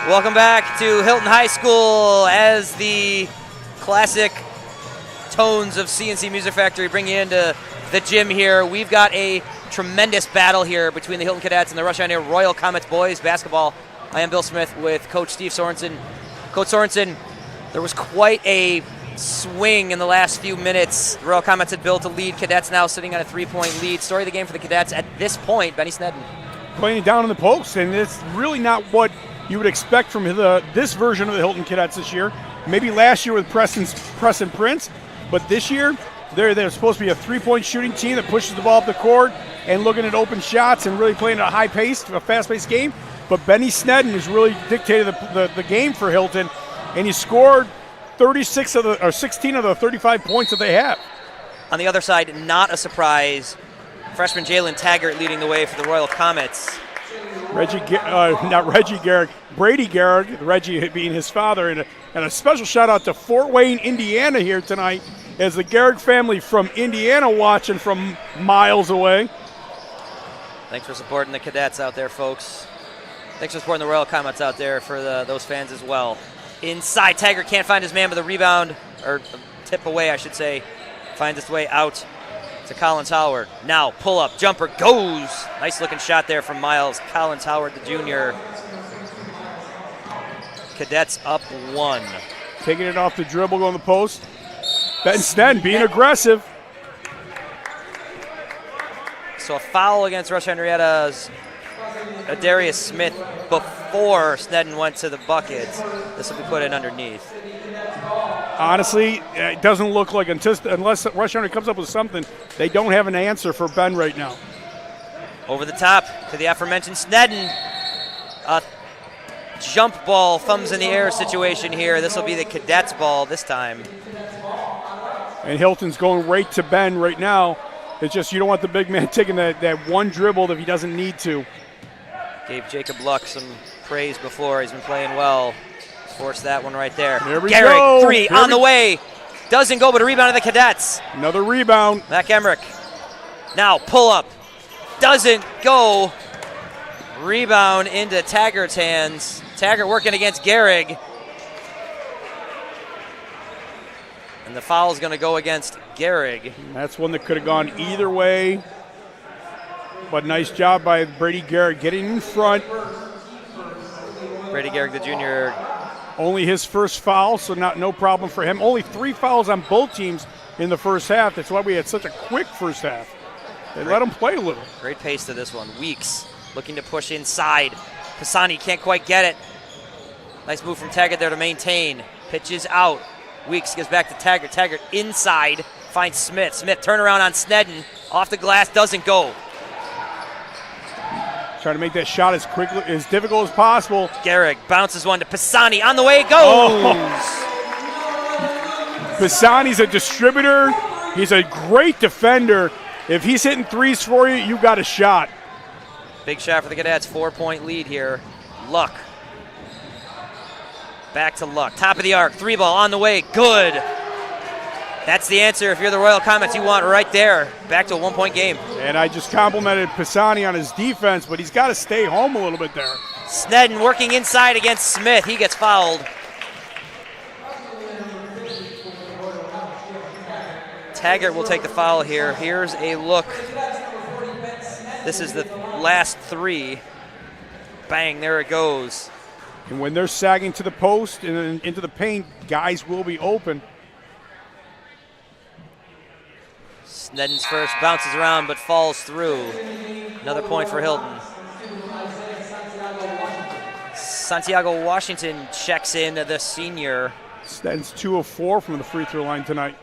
Welcome back to Hilton High School as the classic tones of CNC Music Factory bring you into the gym here. We've got a tremendous battle here between the Hilton Cadets and the Rush-Henrietta Royal Comets boys basketball. I am Bill Smith with Coach Steve Sorensen. Coach Sorensen, there was quite a swing in the last few minutes. The Royal Comets had built a lead. Cadets now sitting on a 3-point lead. Story of the game for the Cadets at this point, Benny Snedden. Playing it down in the post, and it's really not what you would expect from this version of the Hilton Cadets this year. Maybe last year with Preston Prince, but this year they're supposed to be a 3-point shooting team that pushes the ball up the court and looking at open shots and really playing at a high-paced, a fast-paced game. But Benny Snedden has really dictated the game for Hilton, and he scored 16 of the 35 points that they have. On the other side, not a surprise, freshman Jalen Taggart leading the way for the Royal Comets. Brady Garrick, Reggie being his father, and a special shout out to Fort Wayne, Indiana here tonight as the Garrick family from Indiana watching from miles away. Thanks for supporting the Cadets out there, folks. Thanks for supporting the Royal Comets out there for those fans as well. Inside, Taggart can't find his man, but the rebound, or tip away, I should say, finds its way out to Collins Howard. Now, pull-up, jumper goes. Nice-looking shot there from Miles Collins Howard, the junior. Cadets up 1. Taking it off the dribble, going to the post. Ben Snedden being aggressive. So a foul against Rush-Henrietta's Darius Smith before Snedden went to the bucket. This will be put in underneath. Honestly, it doesn't look like unless Rush-Henrietta comes up with something, they don't have an answer for Ben right now. Over the top to the aforementioned Snedden. jump ball, thumbs in the air situation here. This will be the Cadets ball this time. And Hilton's going right to Ben right now. It's just you don't want the big man taking that one dribble if he doesn't need to. Gave Jacob Luck some praise before. He's been playing well. Forced that one right there. There we Garrick, go. three on the way. Doesn't go, but a rebound of the Cadets. Another rebound. Mac Emmerich. Now pull up. Doesn't go. Rebound into Taggart's hands. Taggart working against Gehrig. And the foul is going to go against Gehrig. That's one that could have gone either way. But nice job by Brady Gehrig getting in front. Brady Gehrig, the junior. Only his first foul, so no problem for him. Only 3 fouls on both teams in the first half. That's why we had such a quick first half. They let him play a little. Great pace to this one. Weeks looking to push inside. Pisani can't quite get it. Nice move from Taggart there to maintain. Pitches out. Weeks gives back to Taggart. Taggart inside finds Smith. Smith turnaround on Snedden. Off the glass, doesn't go. Trying to make that shot as quickly, as difficult as possible. Gehrig bounces one to Pisani. On the way it goes. Pisani's a distributor. He's a great defender. If he's hitting threes for you, you got a shot. Big shot for the Cadets. 4-point lead here. Luck. Back to Luck. Top of the arc. 3-ball on the way. Good. That's the answer if you're the Royal Comets you want right there. Back to a 1-point game. And I just complimented Pisani on his defense, but he's got to stay home a little bit there. Snedden working inside against Smith. He gets fouled. Taggart will take the foul here. Here's a look. This is the last 3. Bang, there it goes. And when they're sagging to the post and into the paint, guys will be open. Snedden's first bounces around but falls through. Another point for Hilton. Santiago Washington checks in, the senior. Snedden's 2 of 4 from the free throw line tonight.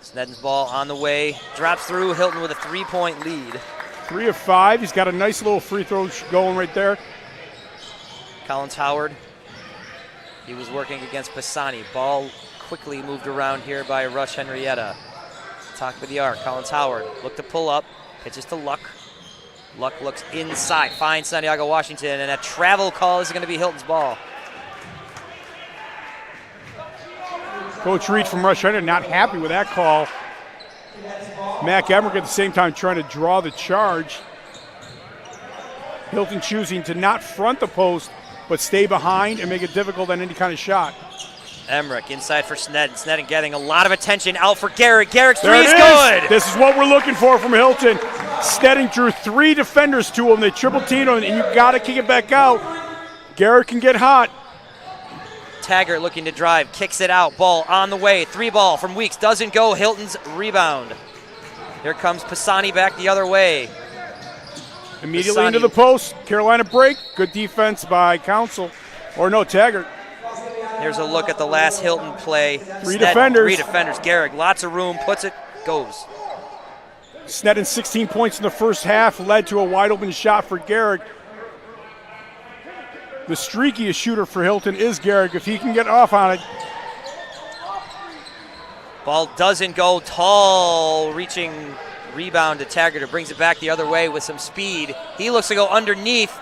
Snedden's ball on the way. Drops through. Hilton with a 3-point lead. 3 of 5. He's got a nice little free throw going right there. Collins Howard. He was working against Pisani. Ball quickly moved around here by Rush-Henrietta. Top of the arc. Collins Howard look to pull up. Pitches to Luck. Luck looks inside. Finds Santiago Washington. And a travel call. This is going to be Hilton's ball. Coach Reed from Rush-Henrietta not happy with that call. Mac Emmerich at the same time trying to draw the charge. Hilton choosing to not front the post, but stay behind and make it difficult on any kind of shot. Emmerich inside for Snedden. Snedden getting a lot of attention. Out for Gehrig. Gehrig's There three is it good. This is what we're looking for from Hilton. Snedden drew 3 defenders to him. They triple teamed him, and you got to kick it back out. Gehrig can get hot. Taggart looking to drive. Kicks it out. Ball on the way. 3-ball from Weeks. Doesn't go. Hilton's rebound. Here comes Pisani back the other way. Immediately Pisani. into the post. Carolina break. Good defense by Council. Or no, Taggart. Here's a look at the last Hilton play. Three defenders. 3 defenders. Gehrig, lots of room. Puts it. Goes. Snedden 16 points in the first half led to a wide open shot for Gehrig. The streakiest shooter for Hilton is Gehrig. If he can get off on it. Ball doesn't go. Tall reaching rebound to Taggart, who brings it back the other way with some speed. He looks to go underneath.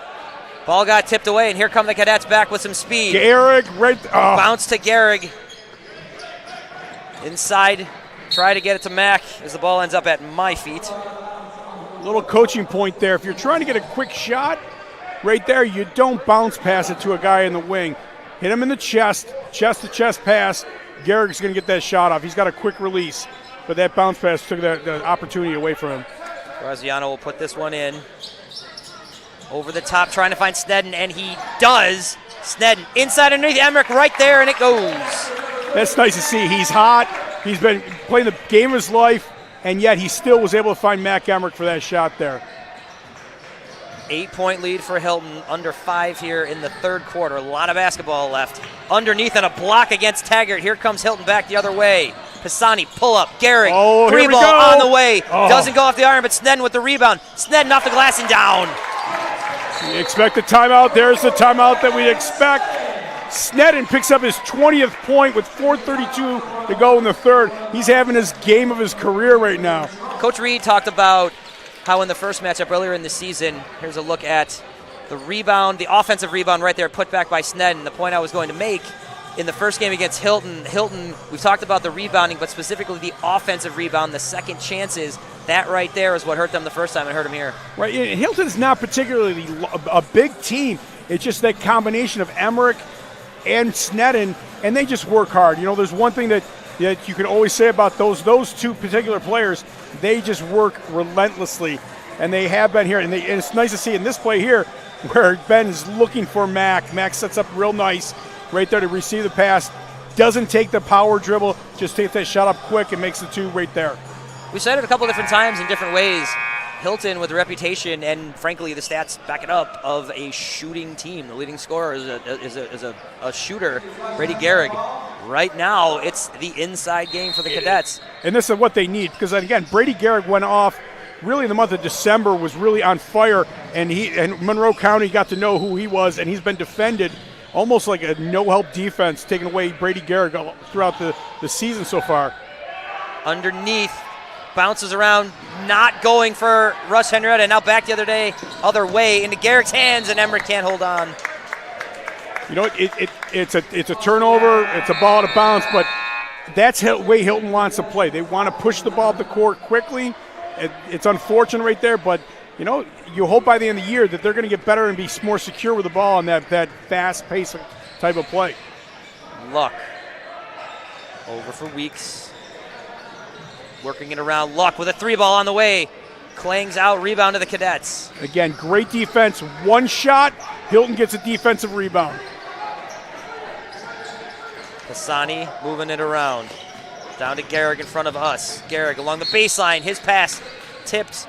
Ball got tipped away, and here come the Cadets back with some speed. Gehrig right. Oh. Bounce to Gehrig. Inside. Try to get it to Mac as the ball ends up at my feet. Little coaching point there. If you're trying to get a quick shot, right there, you don't bounce pass it to a guy in the wing. Hit him in the chest to chest pass. Gehrig's going to get that shot off. He's got a quick release, but that bounce pass took the opportunity away from him. Graziano will put this one in. Over the top, trying to find Snedden, and he does. Snedden inside underneath Emmerich right there, and it goes. That's nice to see. He's hot. He's been playing the game of his life, and yet he still was able to find Mac Emmerich for that shot there. 8-point lead for Hilton, under 5 here in the third quarter. A lot of basketball left. Underneath on a block against Taggart. Here comes Hilton back the other way. Pisani, pull up. Gehrig, Oh, here we 3-ball go. on the way. Oh. Doesn't go off the iron, but Snedden with the rebound. Snedden off the glass and down. You expect a timeout. There's the timeout that we expect. Sneddon picks up his 20th point with 4:32 to go in the third. He's having his game of his career right now. Coach Reed talked about how in the first matchup earlier in the season, here's a look at the rebound, the offensive rebound right there, put back by Sneddon. The point I was going to make, in the first game against Hilton, we've talked about the rebounding, but specifically the offensive rebound, the second chances. That right there is what hurt them the first time. It hurt them here. Right, and Hilton's not particularly a big team. It's just that combination of Emmerich and Sneddon, and they just work hard. You know, there's one thing that you can always say about those two particular players. They just work relentlessly, and they have been here. And it's nice to see in this play here where Ben is looking for Mac. Mac sets up real nice right there to receive the pass. Doesn't take the power dribble, just takes that shot up quick and makes the two right there. We said it a couple different times in different ways. Hilton with a reputation, and frankly the stats back it up, of a shooting team. The leading scorer is a shooter, Brady Gehrig. Right now, it's the inside game for the Cadets. And this is what they need, because again, Brady Gehrig went off really in the month of December, was really on fire, and Monroe County got to know who he was, and he's been defended almost like a no-help defense, taking away Brady Gehrig throughout the season so far. Underneath, bounces around, not going for Rush-Henrietta. Now back the other way into Gehrig's hands, and Emmerich can't hold on. You know, it's a turnover, it's a ball out of bounds, but that's the way Hilton wants to play. They want to push the ball up the court quickly. It's unfortunate right there, but you know, you hope by the end of the year that they're going to get better and be more secure with the ball in that fast-paced type of play. Luck over for Weeks. Working it around. Luck with a three ball on the way. Clangs out, rebound to the Cadets. Again, great defense. One shot, Hilton gets a defensive rebound. Hassani moving it around. Down to Gehrig in front of us. Gehrig along the baseline. His pass tipped.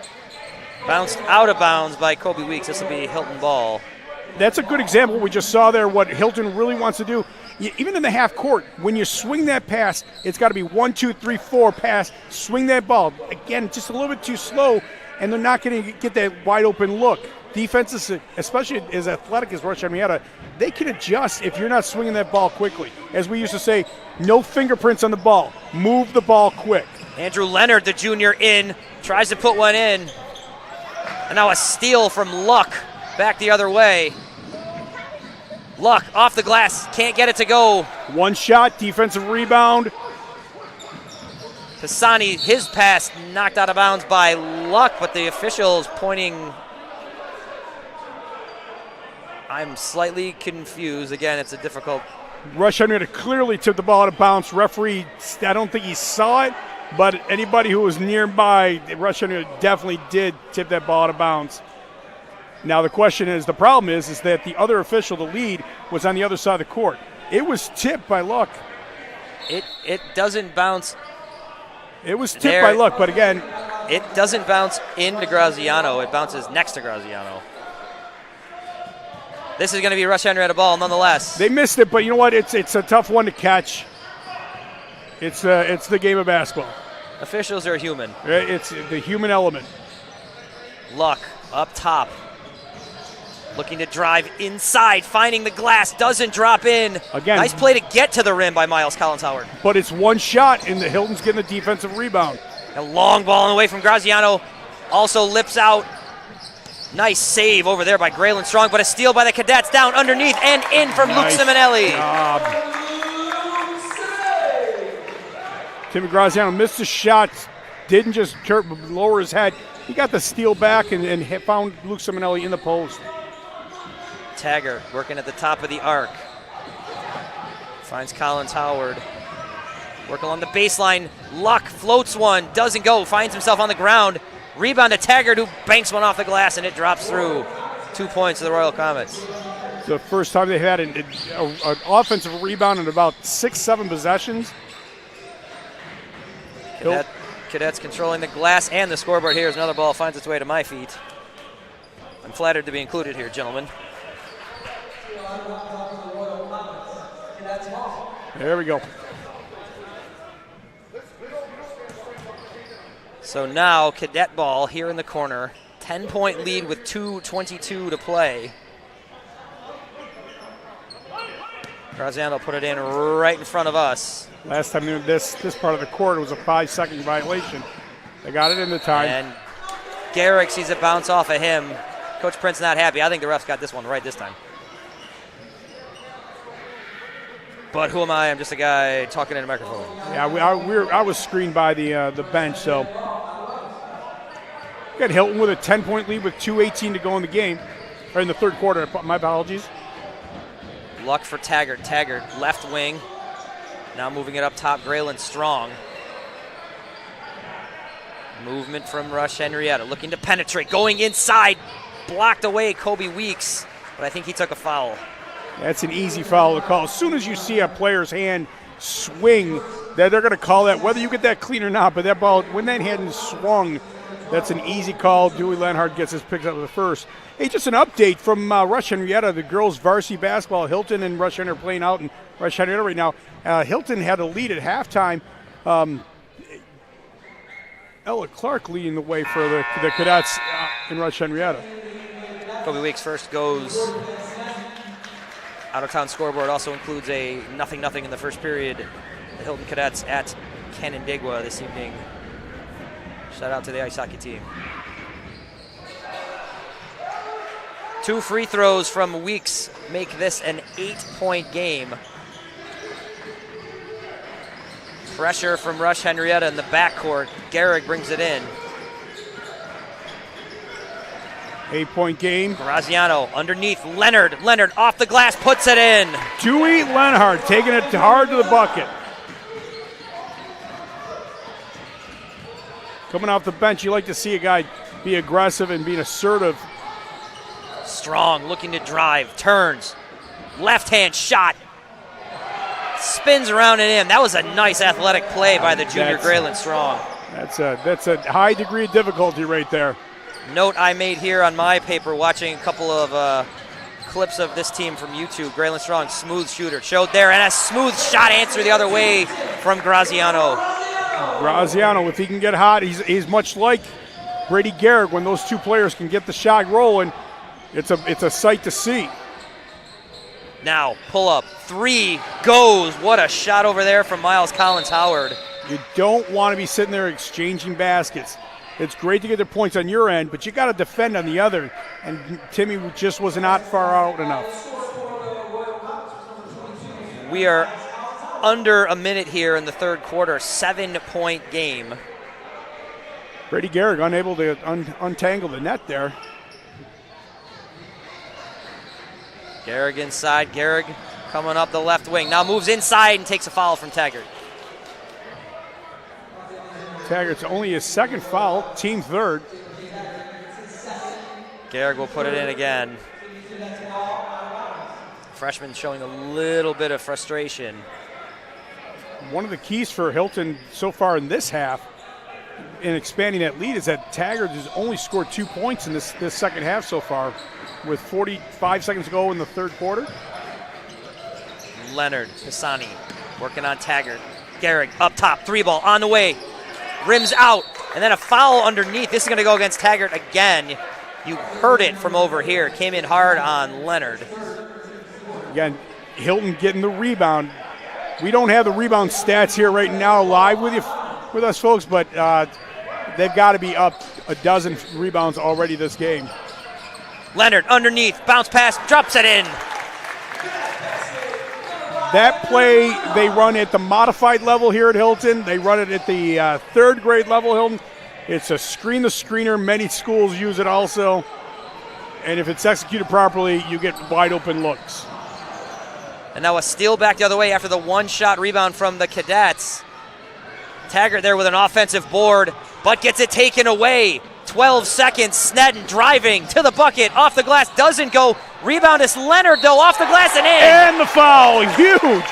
Bounced out of bounds by Kobe Weeks. This will be Hilton ball. That's a good example we just saw there, what Hilton really wants to do. Even in the half court, when you swing that pass, it's got to be 1, 2, 3, 4 pass. Swing that ball. Again, just a little bit too slow, and they're not going to get that wide open look. Defenses, especially as athletic as Rush-Henrietta, they can adjust if you're not swinging that ball quickly. As we used to say, no fingerprints on the ball. Move the ball quick. Andrew Leonard, the junior, in. Tries to put one in. And now a steal from Luck back the other way. Luck off the glass, can't get it to go. One shot, defensive rebound. Hassani, his pass knocked out of bounds by Luck, but the officials pointing. I'm slightly confused. Again, it's a difficult. Rush-Henrietta clearly tipped the ball out of bounds. Referee, I don't think he saw it, but anybody who was nearby, Rush-Henrietta definitely did tip that ball out of bounds. Now the question is, the problem is that the other official, the lead, was on the other side of the court. It was tipped by Luck. It doesn't bounce. It was tipped by Luck, but again, it doesn't bounce into Graziano. It bounces next to Graziano. This is going to be a Rush-Henrietta ball, nonetheless. They missed it, but you know what? It's a tough one to catch. It's the game of basketball. Officials are human. It's the human element. Luck up top. Looking to drive inside, finding the glass, doesn't drop in. Again, nice play to get to the rim by Miles Collins Howard. But it's one shot, and the Hilton's getting the defensive rebound. A long ball on the way from Graziano. Also lips out. Nice save over there by Graylin Strong, but a steal by the Cadets down underneath and in from Luke Simonelli. Timmy Graziano missed the shot, didn't just lower his head. He got the steal back and found Luke Simonelli in the post. Taggart working at the top of the arc. Finds Collins Howard. Working on the baseline. Luck floats one, doesn't go, finds himself on the ground. Rebound to Taggart, who banks one off the glass, and it drops through. 2 points to the Royal Comets. It's the first time they had an offensive rebound in about 6-7 possessions. Cadets controlling the glass and the scoreboard here as another ball finds its way to my feet. I'm flattered to be included here, gentlemen. There we go. So now, Cadet ball here in the corner. 10-point lead with 2:22 to play. Graziano put it in right in front of us. Last time this part of the court was a 5-second violation. They got it in the time. And Garrick sees it bounce off of him. Coach Prince not happy. I think the refs got this one right this time. But who am I? I'm just a guy talking in a microphone. Yeah, I was screened by the bench, so. Got Hilton with a 10-point lead with 2:18 to go in the game, or in the third quarter. My apologies. Luck for Taggart. Taggart, left wing. Now moving it up top, Graylin Strong. Movement from Rush-Henrietta, looking to penetrate, going inside, blocked away Kobe Weeks, but I think he took a foul. That's an easy foul to call. As soon as you see a player's hand swing, they're going to call that, whether you get that clean or not, but that ball, when that hand swung, that's an easy call. Dewey Lenhart gets his picks up with the first. Hey, just an update from Rush-Henrietta, the girls' varsity basketball. Hilton and Rush-Henrietta are playing out in Rush-Henrietta right now. Hilton had a lead at halftime. Ella Clark leading the way for the cadets in Rush-Henrietta. Kobe Weeks first goes out-of-town scoreboard. Also includes a 0-0 in the first period. The Hilton cadets at Canandaigua this evening. Shout out to the ice hockey team. 2 free throws from Weeks make this an 8-point game. Pressure from Rush-Henrietta in the backcourt. Garrick brings it in. 8-point game. Graziano underneath Leonard. Leonard off the glass, puts it in. Dewey Lenhart taking it hard to the bucket. Coming off the bench, you like to see a guy be aggressive and being assertive. Strong looking to drive, turns, left hand shot, spins around and in. That was a nice athletic play by the junior Graylin Strong. That's a high degree of difficulty right there. Note I made here on my paper watching a couple of clips of this team from YouTube. Graylin Strong, smooth shooter, showed there, and a smooth shot answer the other way from Graziano. Graziano, if he can get hot, he's much like Brady Garrick. When those two players can get the shot rolling, it's a sight to see. Now, pull up, 3 goes. What a shot over there from Miles Collins Howard. You don't want to be sitting there exchanging baskets. It's great to get the points on your end, but you got to defend on the other. And Timmy just was not far out enough. We are under a minute here in the third quarter, 7-point game. Brady Garrick unable to untangle the net there. Garrick inside. Garrick coming up the left wing. Now moves inside and takes a foul from Taggart. Taggart's only his second foul, team third. Garrick will put it in again. Freshman showing a little bit of frustration. One of the keys for Hilton so far in this half in expanding that lead is that Taggart has only scored 2 points in this second half so far with 45 seconds to go in the third quarter. Leonard, Pisani working on Taggart. Garrick up top, 3-ball on the way. Rims out, and then a foul underneath. This is going to go against Taggart again. You heard it from over here. Came in hard on Leonard. Again, Hilton getting the rebound. We don't have the rebound stats here right now live with us folks, but they've got to be up a dozen rebounds already this game. Leonard underneath, bounce pass, drops it in. That play they run at the modified level here at Hilton. They run it at the third grade level, Hilton. It's a screen the screener. Many schools use it also. And if it's executed properly, you get wide open looks. And now a steal back the other way after the one-shot rebound from the Cadets. Taggart there with an offensive board, but gets it taken away. 12 seconds, Snedden driving to the bucket, off the glass, doesn't go. Rebound is Leonard, though, off the glass and in. And the foul, huge.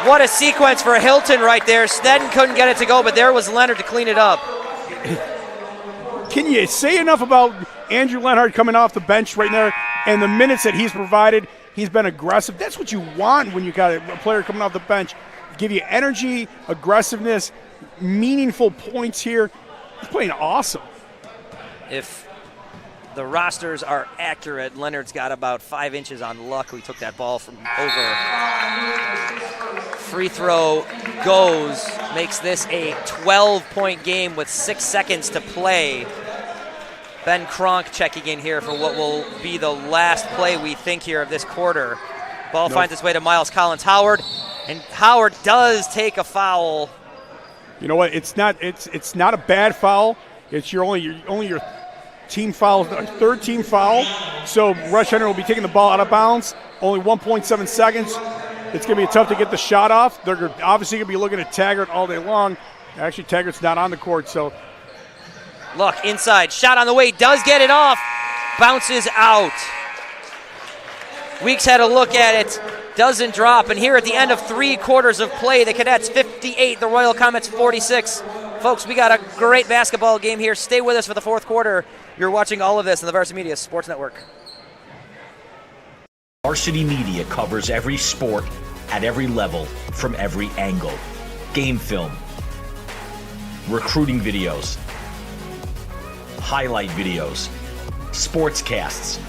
What a sequence for Hilton right there. Snedden couldn't get it to go, but there was Leonard to clean it up. Can you say enough about Andrew Lenhart coming off the bench right there and the minutes that he's provided? He's been aggressive. That's what you want when you got a player coming off the bench. Give you energy, aggressiveness, meaningful points here. He's playing awesome. If The rosters are accurate. Leonard's got about 5 inches on Luck, who took that ball from over. Free throw goes, makes this a 12-point game with 6 seconds to play. Ben Kronk checking in here for what will be the last play, we think, here of this quarter. Ball finds its way to Miles Collins Howard, and Howard does take a foul. You know what? It's not a bad foul. It's your team foul, third team foul. So Rush-Henrietta will be taking the ball out of bounds. Only 1.7 seconds. It's going to be tough to get the shot off. They're obviously going to be looking at Taggart all day long. Actually, Taggart's not on the court, so. Look, inside, shot on the way, does get it off, bounces out. Weeks had a look at it, doesn't drop, and here at the end of 3 quarters of play, the Cadets 58, the Royal Comets 46. Folks, we got a great basketball game here. Stay with us for the 4th quarter. You're watching all of this on the Varsity Media Sports Network. Varsity Media covers every sport at every level from every angle. Game film, recruiting videos, highlight videos, sportscasts.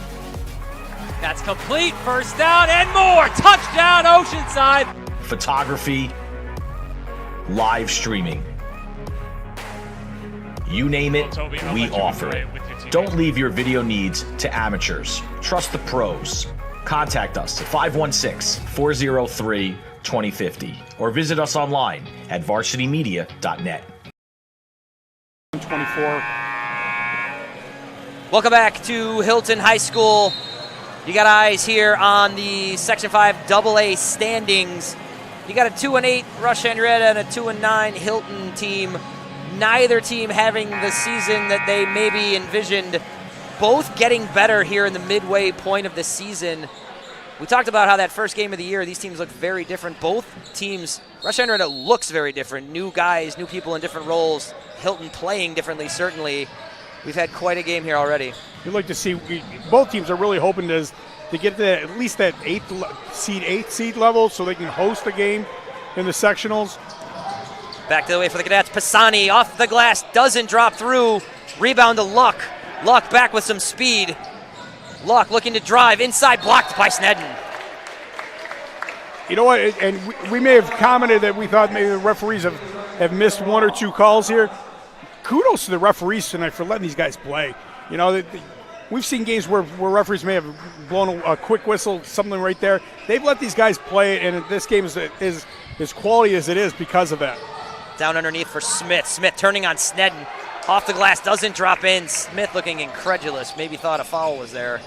That's complete. First down and more. Touchdown, Oceanside. Photography, live streaming. You name it, we offer it. Don't leave your video needs to amateurs. Trust the pros. Contact us at 516-403-2050 or visit us online at varsitymedia.net. 24. Welcome back to Hilton High School. You got eyes here on the Section 5 AA standings. You got a 2-8 Rush-Henrietta and a 2-9 Hilton team. Neither team having the season that they maybe envisioned. Both getting better here in the midway point of the season. We talked about how that first game of the year, these teams look very different. Both teams, Rush-Henrietta looks very different. New guys, new people in different roles. Hilton playing differently, certainly. We've had quite a game here already. You'd like to see, both teams are really hoping to get to at least that 8th seed level so they can host a game in the sectionals. Back to the way for the Cadets. Pisani off the glass, doesn't drop through. Rebound to Luck. Luck back with some speed. Luck looking to drive inside, blocked by Snedden. You know what, and we may have commented that we thought maybe the referees have missed 1 or 2 calls here. Kudos to the referees tonight for letting these guys play. You know, we've seen games where referees may have blown a quick whistle, something right there. They've let these guys play, and this game is as quality as it is because of that. Down underneath for Smith. Smith turning on Snedden. Off the glass, doesn't drop in. Smith looking incredulous. Maybe thought a foul was there.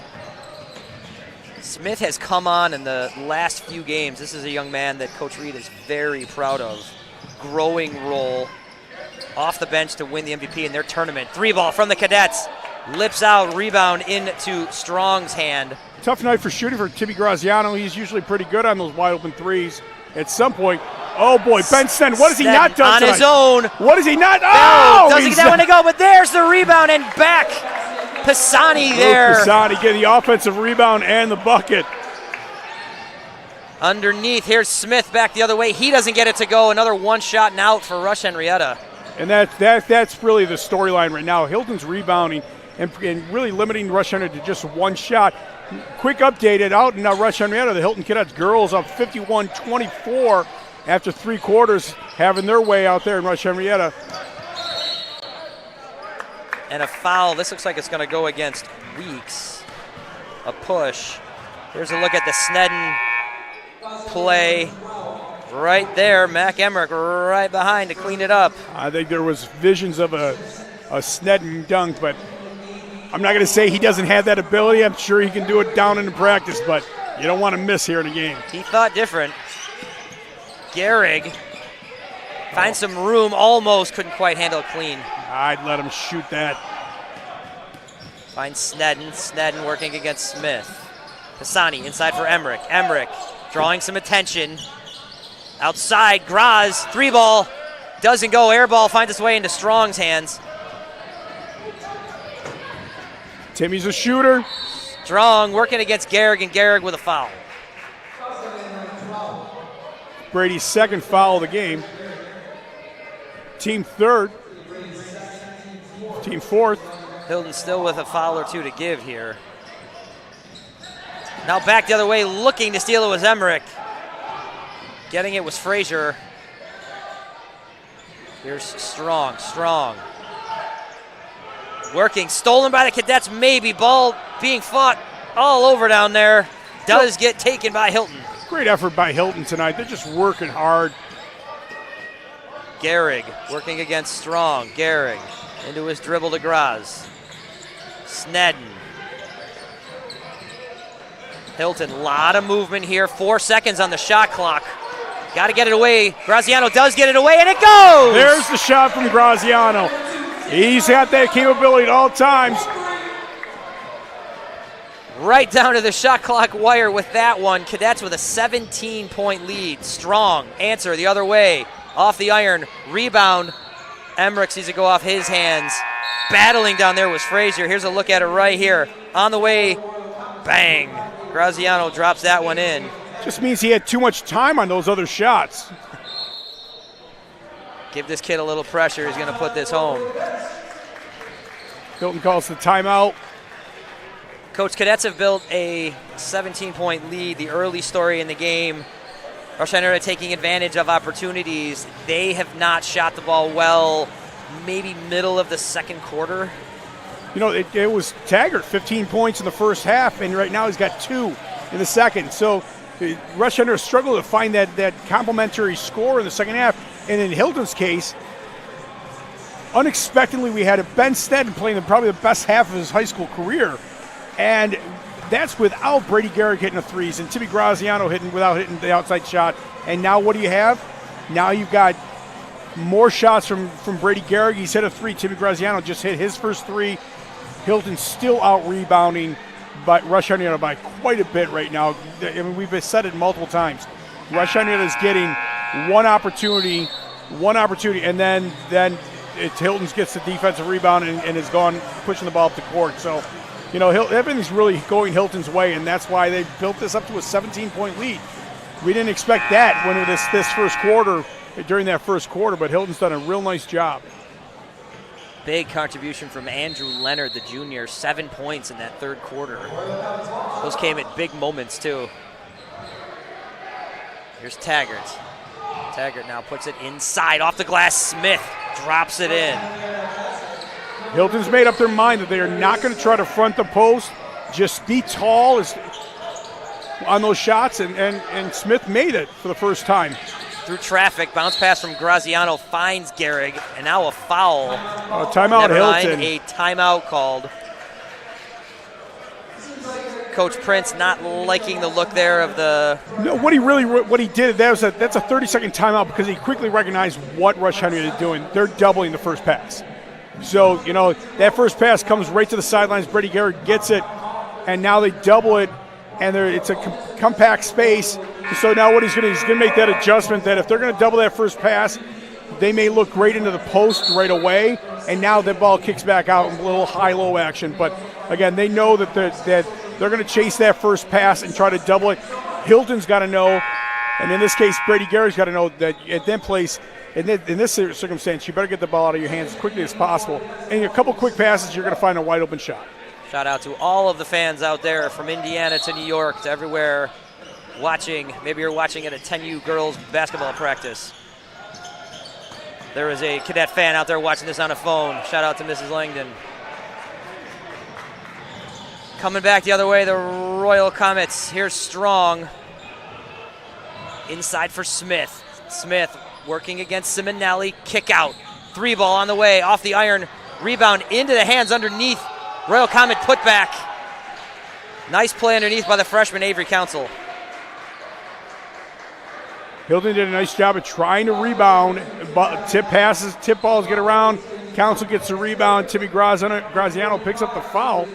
Smith has come on in the last few games. This is a young man that Coach Reed is very proud of. Growing role. Off the bench to win the MVP in their tournament. 3-ball from the Cadets. Lips out, rebound into Strong's hand. Tough night for shooting for Timmy Graziano. He's usually pretty good on those wide open threes. At some point, oh boy, Ben Snedden, what has he not done on tonight? his own. What has he not? Oh, doesn't get that one to go, but there's the rebound and back. Pisani there. Pisani getting the offensive rebound and the bucket. Underneath, here's Smith back the other way. He doesn't get it to go. Another one shot and out for Rush-Henrietta. And that's really the storyline right now. Hilton's rebounding and really limiting Rush-Henrietta to just 1 shot. Quick updated out now Rush-Henrietta, the Hilton Cadets girls up 51-24 after 3 quarters, having their way out there in Rush-Henrietta. And a foul. This looks like it's going to go against Weeks. A push. Here's a look at the Snedden play. Right there, Mac Emmerich right behind to clean it up. I think there was visions of a Snedden dunk, but I'm not going to say he doesn't have that ability. I'm sure he can do it down in the practice, but you don't want to miss here in the game. He thought different. Gehrig finds some room, almost couldn't quite handle it clean. I'd let him shoot that. Finds Snedden. Snedden working against Smith. Pisani inside for Emmerich. Emmerich drawing some attention. Outside, Graz, 3-ball. Doesn't go, air ball finds its way into Strong's hands. Timmy's a shooter. Strong working against Gehrig, and Gehrig with a foul. Brady's 2nd foul of the game. Team 3rd. Team 4th. Hilton still with a foul or two to give here. Now back the other way, looking to steal it was Emmerich. Getting it was Frazier. Here's Strong. Working, stolen by the Cadets, maybe. Ball being fought all over down there. Does get taken by Hilton. Great effort by Hilton tonight. They're just working hard. Gehrig working against Strong. Gehrig into his dribble to Graz. Snedden. Hilton, a lot of movement here. 4 seconds on the shot clock. Got to get it away. Graziano does get it away, and it goes! There's the shot from Graziano. He's got that capability at all times. Right down to the shot clock wire with that one. Cadets with a 17-point lead. Strong, answer the other way. Off the iron, rebound. Emmerich sees it go off his hands. Battling down there was Frazier. Here's a look at it right here. On the way, bang. Graziano drops that one in. Just means he had too much time on those other shots. Give this kid a little pressure. He's going to put this home. Hilton calls the timeout. Coach, Cadets have built a 17-point lead. The early story in the game, Rush-Henrietta taking advantage of opportunities. They have not shot the ball well, maybe middle of the second quarter. You know, it was Taggart, 15 points in the first half, and right now he's got 2 in the second. So Rush-Henrietta struggled to find that complementary score in the second half. And in Hilton's case, unexpectedly, we had a Ben Snedden playing probably the best half of his high school career. And that's without Brady Gehrig hitting the threes and Timmy Graziano without hitting the outside shot. And now what do you have? Now you've got more shots from Brady Gehrig. He's hit a 3. Timmy Graziano just hit his first 3. Hilton's still out rebounding, but Rush-Henrietta by quite a bit right now. I mean, we've said it multiple times. Rush-Henrietta is getting one opportunity, and then Hilton gets the defensive rebound and is gone pushing the ball up the court. So, you know, everything's really going Hilton's way, and that's why they built this up to a 17-point lead. We didn't expect that when this first quarter, during that first quarter, but Hilton's done a real nice job. Big contribution from Andrew Leonard, the junior, 7 points in that third quarter. Those came at big moments, too. Here's Taggart. Taggart now puts it inside, off the glass. Smith drops it in. Hilton's made up their mind that they are not going to try to front the post. Just be tall on those shots, and Smith made it for the first time. Through traffic, bounce pass from Graziano finds Gehrig, and now a foul. Timeout, Hilton. Hilton. A timeout called. Coach Prince not liking the look there of the. No, what he did, that's a 30-second timeout because he quickly recognized what Rush-Henrietta is doing. They're doubling the first pass. So, you know, that first pass comes right to the sidelines. Brady Gehrig gets it, and now they double it, and it's a compact space. So now what he's going to make that adjustment that if they're going to double that first pass, they may look great into the post right away, and now the ball kicks back out in a little high-low action. But, again, they know that they're going to chase that first pass and try to double it. Hilton's got to know, and in this case, Brady Gehrig's got to know that at that place, in this circumstance, you better get the ball out of your hands as quickly as possible. And a couple quick passes, you're going to find a wide-open shot. Shout out to all of the fans out there from Indiana to New York to everywhere watching. Maybe you're watching at a 10U girls basketball practice. There is a Cadet fan out there watching this on a phone. Shout out to Mrs. Langdon. Coming back the other way, the Royal Comets. Here's Strong. Inside for Smith. Smith working against Simonelli. Kick out. 3 ball on the way. Off the iron. Rebound into the hands underneath. Royal Comet put back. Nice play underneath by the freshman Avery Council. Hilton did a nice job of trying to rebound. Tip passes, tip balls get around. Council gets the rebound. Timmy Graziano picks up the foul.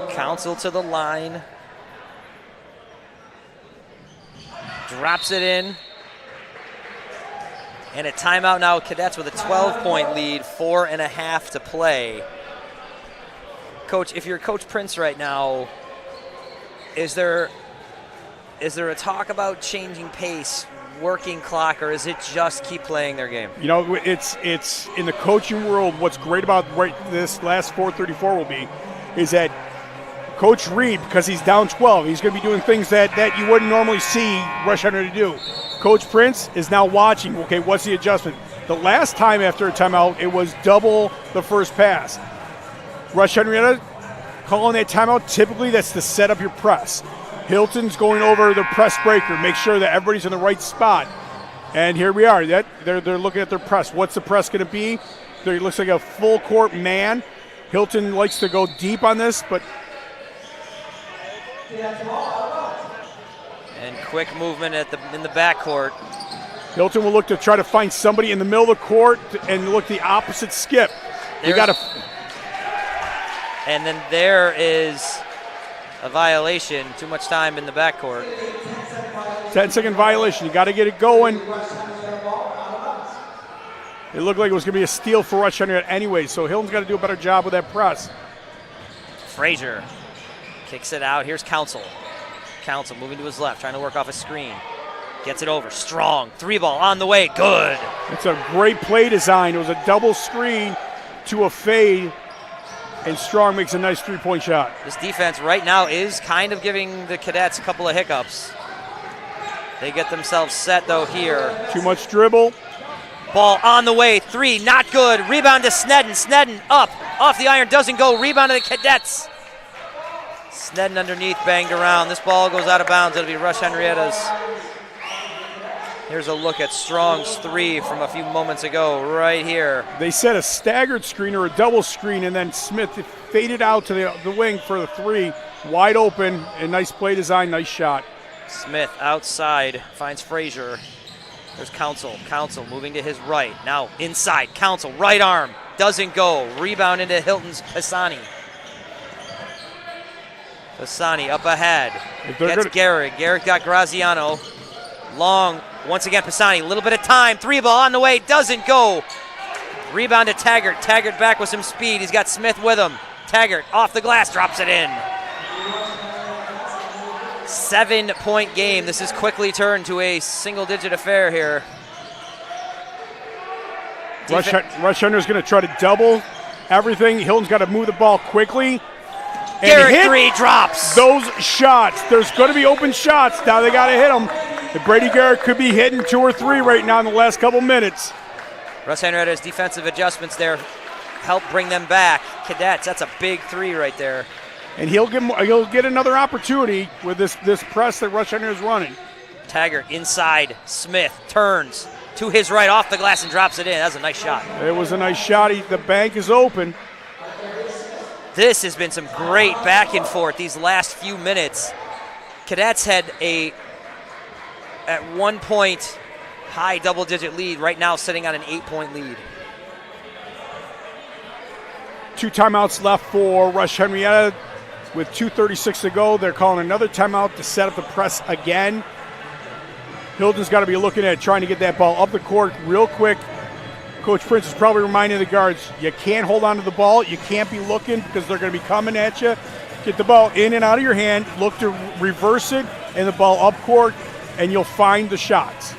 Council to the line. Drops it in. And a timeout now. Cadets with a 12-point lead, 4.5 to play. Coach, if you're Coach Prince right now, is there a talk about changing pace? working clock, or is it just keep playing their game? You know, it's in the coaching world, what's great about this last 4:34 will be is that Coach Reed, because he's down 12, he's going to be doing things that you wouldn't normally see Rush-Henrietta do. Coach Prince is now watching, okay, what's the adjustment? The last time after a timeout, it was double the first pass. Rush-Henrietta calling that timeout, typically that's to set up your press. Hilton's going over the press breaker, make sure that everybody's in the right spot. And here we are. They're looking at their press. What's the press going to be? It looks like a full court man. Hilton likes to go deep on this, but and quick movement in the backcourt. Hilton will look to try to find somebody in the middle of the court and look the opposite skip. And then there is a violation. Too much time in the backcourt. 10-second violation. You got to get it going. It looked like it was going to be a steal for Rush-Henrietta anyway, so Hilton's got to do a better job with that press. Frazier kicks it out. Here's Council. Council moving to his left, trying to work off a screen. Gets it over. Strong. 3-ball on the way. Good. It's a great play design. It was a double screen to a fade, and Strong makes a nice three-point shot. This defense right now is kind of giving the Cadets a couple of hiccups. They get themselves set, though, here. Too much dribble. Ball on the way. 3, not good. Rebound to Snedden. Snedden up. Off the iron, doesn't go. Rebound to the Cadets. Snedden underneath, banged around. This ball goes out of bounds. It'll be Rush-Henrietta's. Here's a look at Strong's 3 from a few moments ago, right here. They set a staggered screen or a double screen, and then Smith faded out to the wing for the 3. Wide open, and nice play design, nice shot. Smith outside, finds Frazier. There's Council. Council moving to his right. Now inside, Council, right arm. Doesn't go. Rebound into Hilton's Pisani. Pisani up ahead. Gets Garrick. Garrick got Graziano. Long, once again Pisani. A little bit of time. 3-ball on the way. Doesn't go. Rebound to Taggart. Taggart back with some speed. He's got Smith with him. Taggart off the glass, drops it in. 7-point game. This is quickly turned to a single-digit affair here. Rush-Henrietta going to try to double everything. Hilton's got to move the ball quickly. Garrett 3 drops. Those shots. There's going to be open shots. Now they got to hit them. Brady Garrett could be hitting 2 or 3 right now in the last couple minutes. Rush-Henrietta's defensive adjustments there help bring them back. Cadets, that's a big 3 right there. And he'll get another opportunity with this press that Rush-Henrietta is running. Taggart inside. Smith turns to his right off the glass and drops it in. That's a nice shot. It was a nice shot. The bank is open. This has been some great back and forth these last few minutes. Cadets had at one point, high double-digit lead. Right now sitting on an 8-point lead. 2 timeouts left for Rush-Henrietta. With 2:36 to go, they're calling another timeout to set up the press again. Hilton's got to be looking at trying to get that ball up the court real quick. Coach Prince is probably reminding the guards, you can't hold on to the ball. You can't be looking because they're going to be coming at you. Get the ball in and out of your hand. Look to reverse it and the ball up court, and you'll find the shots.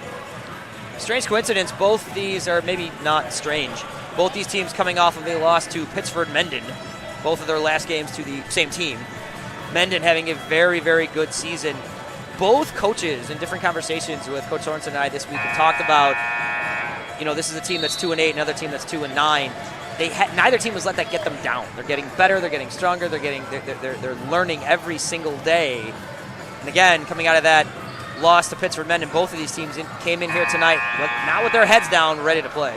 Strange coincidence. Both these are maybe not strange. Both these teams coming off of a loss to Pittsford Mendon. Both of their last games to the same team. Mendon having a very, very good season. Both coaches in different conversations with Coach Sorensen and I this week have talked about, this is a team that's 2-8, another team that's 2-9. Neither team has let that get them down. They're getting better, they're getting stronger, they're learning every single day. And again, coming out of that loss to Pittsford Mendon, both of these teams came in here tonight, now with their heads down, ready to play.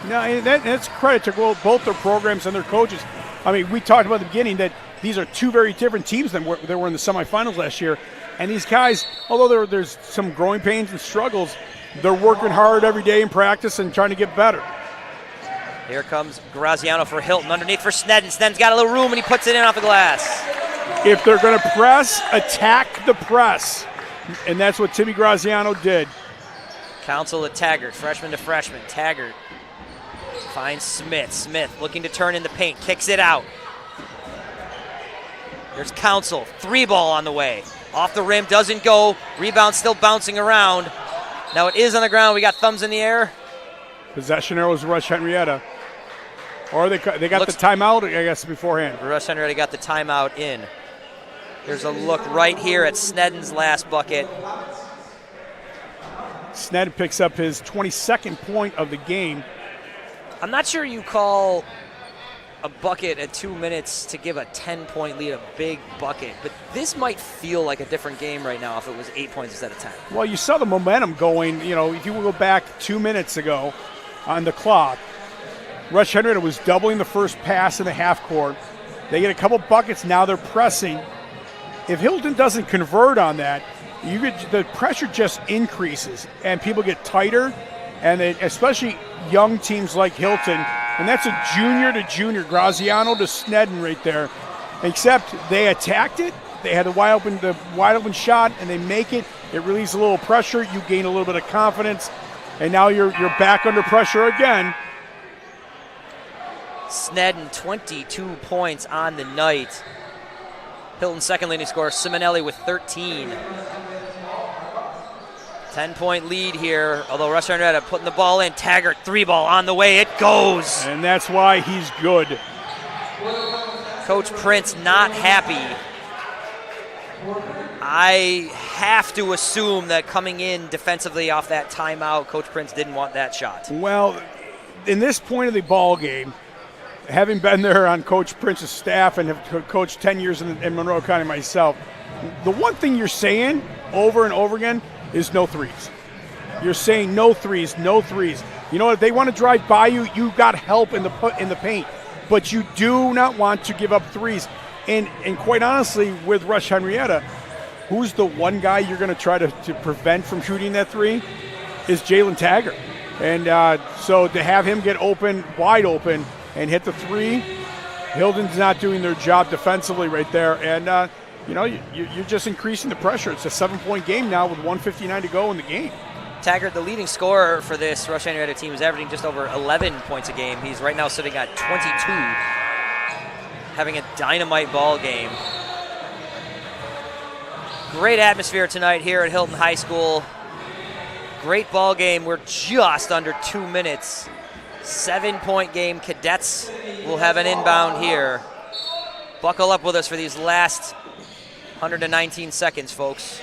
No, that's credit to both their programs and their coaches. I mean, we talked about at the beginning that these are 2 very different teams than they were in the semifinals last year. And these guys, although there's some growing pains and struggles, they're working hard every day in practice and trying to get better. Here comes Graziano for Hilton, underneath for Snedden. Snedden's got a little room, and he puts it in off the glass. If they're going to press, attack the press. And that's what Timmy Graziano did. Council at Taggart, freshman to freshman. Taggart finds Smith. Smith looking to turn in the paint, kicks it out. There's Council, 3-ball on the way. Off the rim, doesn't go. Rebound still bouncing around. Now it is on the ground. We got thumbs in the air. Possession arrows Rush-Henrietta. Or they got the timeout, I guess, beforehand. Rush-Henrietta got the timeout in. There's a look right here at Snedden's last bucket. Snedden picks up his 22nd point of the game. I'm not sure you call a bucket at 2 minutes to give a 10-point lead a big bucket, but this might feel like a different game right now if it was 8 points instead of 10. Well, you saw the momentum going. If you go back 2 minutes ago on the clock, Rush-Henrietta was doubling the first pass in the half court. They get a couple buckets. Now they're pressing. If Hilton doesn't convert on that, the pressure just increases, and people get tighter, and especially young teams like Hilton, and that's a junior to junior, Graziano to Snedden right there. Except they attacked it. They had the wide open shot, and they make it. It relieves a little pressure. You gain a little bit of confidence, and now you're back under pressure again. Snedden, 22 points on the night. Hilton's second leading scorer, Simonelli with 13. 10-point lead here, although Rush-Henrietta putting the ball in. Taggart, 3-ball on the way. It goes. And that's why he's good. Coach Prince not happy. I have to assume that coming in defensively off that timeout, Coach Prince didn't want that shot. Well, in this point of the ball game, having been there on Coach Prince's staff and have coached 10 years in Monroe County myself, the one thing you're saying over and over again is no threes. You're saying no threes, no threes. You know what? If they want to drive by you, you got help in the paint. But you do not want to give up threes. And quite honestly, with Rush-Henrietta, who's the one guy you're going to try to prevent from shooting that three is Jalen Taggart. And so to have him get open, wide open, and hit the three, Hilton's not doing their job defensively right there. And, you're just increasing the pressure. It's a 7-point game now with 1:59 to go in the game. Taggart, the leading scorer for this Rush-Henrietta team, is averaging just over 11 points a game. He's right now sitting at 22, having a dynamite ball game. Great atmosphere tonight here at Hilton High School. Great ball game. We're just under 2 minutes. 7-point game. Cadets will have an inbound here. Buckle up with us for these last 119 seconds, folks.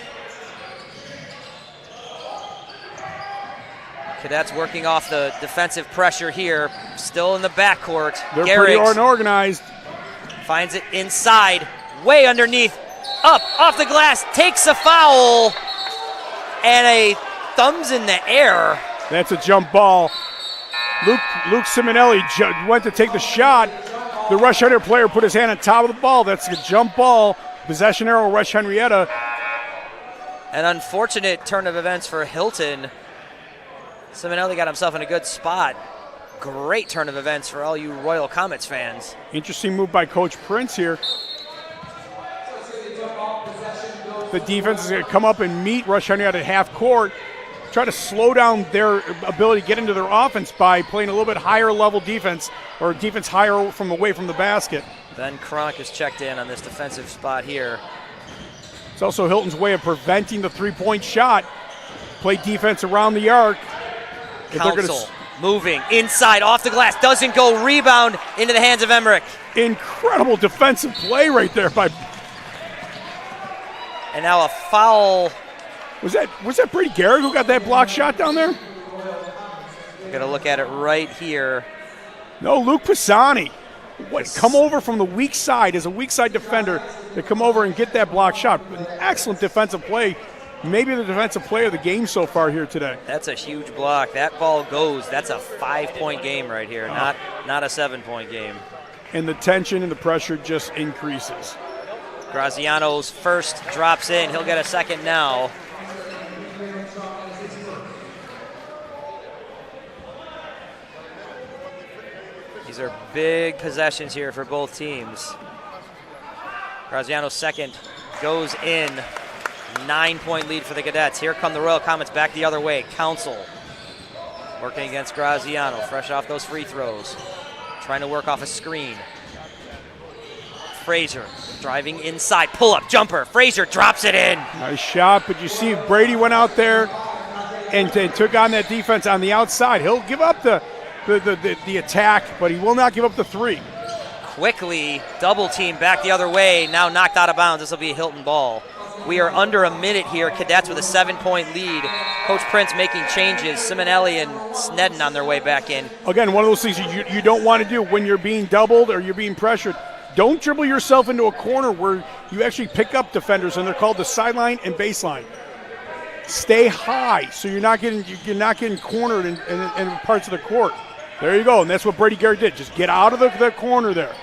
Cadets working off the defensive pressure here. Still in the backcourt. They're Garriggs pretty unorganized. finds it inside, way underneath, up, off the glass, takes a foul, and a thumbs in the air. That's a jump ball. Luke Simonelli went to take the shot. The Rush-Henrietta player put his hand on top of the ball. That's a jump ball. Possession arrow, Rush-Henrietta. An unfortunate turn of events for Hilton. Simonelli got himself in a good spot. Great turn of events for all you Royal Comets fans. Interesting move by Coach Prince here. The defense is going to come up and meet Rush-Henrietta at half court. Try to slow down their ability to get into their offense by playing a little bit higher level defense, or defense higher from away from the basket. Ben Cronk is checked in on this defensive spot here. It's also Hilton's way of preventing the three-point shot. Play defense around the arc. Council moving inside, off the glass, doesn't go, rebound into the hands of Emmerich. Incredible defensive play right there by. And now a foul. Was that Brady Garrett who got that block shot down there? Gonna look at it right here. No, Luke Pisani. Come over from the weak side as a weak side defender to come over and get that block shot. An excellent defensive play. Maybe the defensive player of the game so far here today. That's a huge block. That ball goes. That's a 5-point game right here, not a 7-point game. And the tension and the pressure just increases. Graziano's first drops in. He'll get a second now. These are big possessions here for both teams. Graziano's second goes in. 9-point lead for the Cadets. Here come the Royal Comets back the other way. Council working against Graziano, fresh off those free throws. Trying to work off a screen. Frazier driving inside, pull-up jumper. Frazier drops it in. Nice shot, but you see Brady went out there and took on that defense on the outside. He'll give up the attack, but he will not give up the 3. Quickly double team back the other way, now knocked out of bounds. This will be a Hilton ball. We are under a minute here. Cadets with a 7-point lead. Coach Prince making changes. Simonelli and Snedden on their way back in. Again, one of those things you don't want to do when you're being doubled or you're being pressured. Don't dribble yourself into a corner where you actually pick up defenders, and they're called the sideline and baseline. Stay high so you're not getting cornered in parts of the court. There you go, and that's what Brady Garrick did. Just get out of the corner there.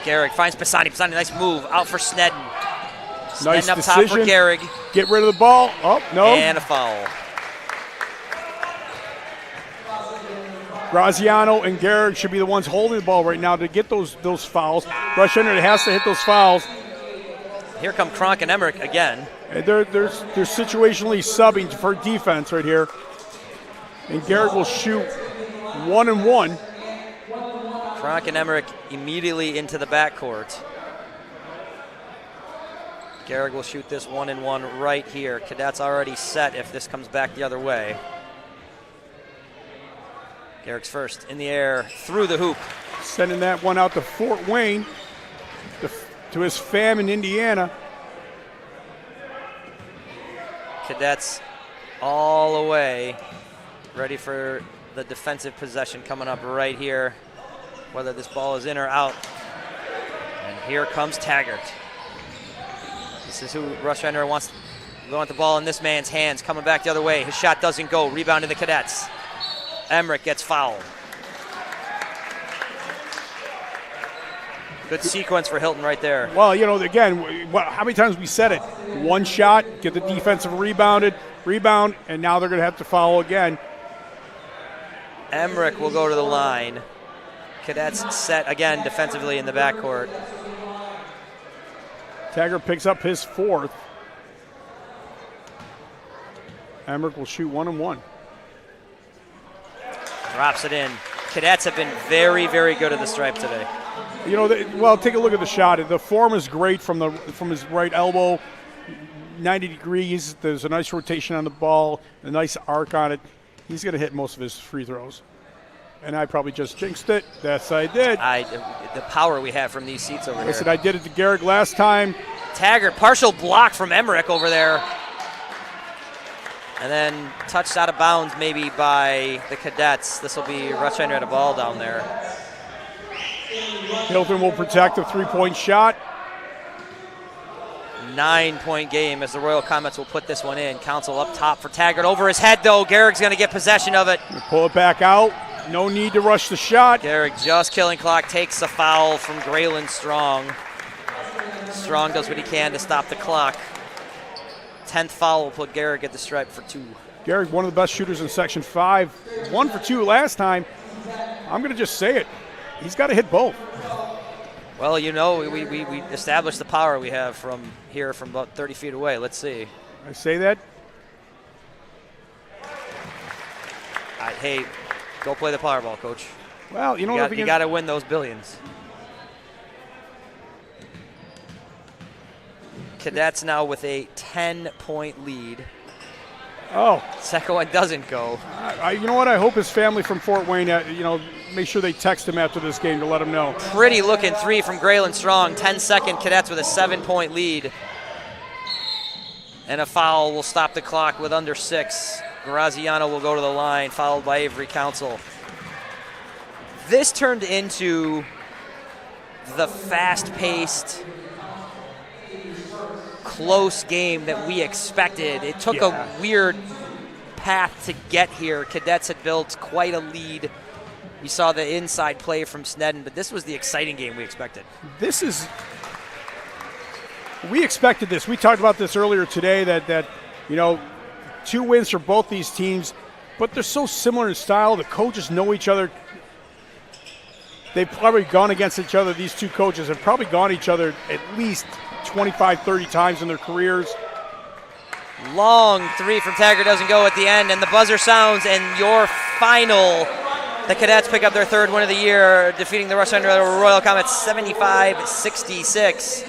Garrick finds Pisani. Pisani, nice move. Out for Snedden. Nice up decision. top for Garrick. Get rid of the ball. Oh, no. And a foul. Graziano and Garrick should be the ones holding the ball right now to get those fouls. Rush-Henrietta has to hit those fouls. Here come Kronk and Emmerich again. And they're situationally subbing for defense right here. And Garrick will shoot 1 and 1. Kronk and Emmerich immediately into the backcourt. Garrick will shoot this 1 and 1 right here. Cadets already set if this comes back the other way. Garrick's first in the air through the hoop. Sending that one out to Fort Wayne, to his fam in Indiana. Cadets all the way, ready for the defensive possession coming up right here, whether this ball is in or out. And here comes Taggart. This is who Rush-Henrietta wants to want the ball in this man's hands, coming back the other way. His shot doesn't go, rebound to the Cadets. Emmerich gets fouled. Good sequence for Hilton right there. Well, again, how many times we said it? One shot, get the defensive rebound, and now they're going to have to foul again. Emmerich will go to the line. Cadets set again defensively in the backcourt. Taggart picks up his 4th. Emmerich will shoot 1 and 1. Drops it in. Cadets have been very, very good at the stripe today. Take a look at the shot. The form is great from his right elbow, 90 degrees. There's a nice rotation on the ball, a nice arc on it. He's going to hit most of his free throws. And I probably just jinxed it. Yes, I did. The power we have from these seats over here. Listen, I did it to Garrick last time. Taggart, partial block from Emmerich over there. And then touched out of bounds maybe by the Cadets. This will be Rush-Henrietta ball down there. Hilton will protect the 3-point shot. 9-point game as the Royal Comets will put this one in. Council up top for Taggart. Over his head, though. Garrick's going to get possession of it. Pull it back out. No need to rush the shot. Garrick just killing clock, takes a foul from Graylin Strong. Strong does what he can to stop the clock. 10th foul will put Garrick at the stripe for 2. Garrick, one of the best shooters in Section 5. 1 for 2 last time. I'm going to just say it. He's got to hit both. Well, we established the power we have from here from about 30 feet away. Let's see. I say that. Hey, go play the Powerball, Coach. Well, you got to win those billions. Cadets now with a 10-point lead. Oh. Second one doesn't go. You know what? I hope his family from Fort Wayne, make sure they text him after this game to let him know. Pretty looking 3 from Graylin Strong. 10-second Cadets with a 7-point lead. And a foul will stop the clock with under 6. Graziano will go to the line, followed by Avery Council. This turned into the fast-paced, close game that we expected. It took a weird path to get here. Cadets had built quite a lead. We saw the inside play from Snedden, but this was the exciting game we expected. We expected this. We talked about this earlier today that 2 wins for both these teams, but they're so similar in style. The coaches know each other. They've probably gone against each other. These 2 coaches have probably gone each other at least 25, 30 times in their careers. Long 3 from Taggart doesn't go at the end, and the buzzer sounds, and your final, the Cadets pick up their 3rd win of the year, defeating the Rush-Henrietta Royal Comets 75-66.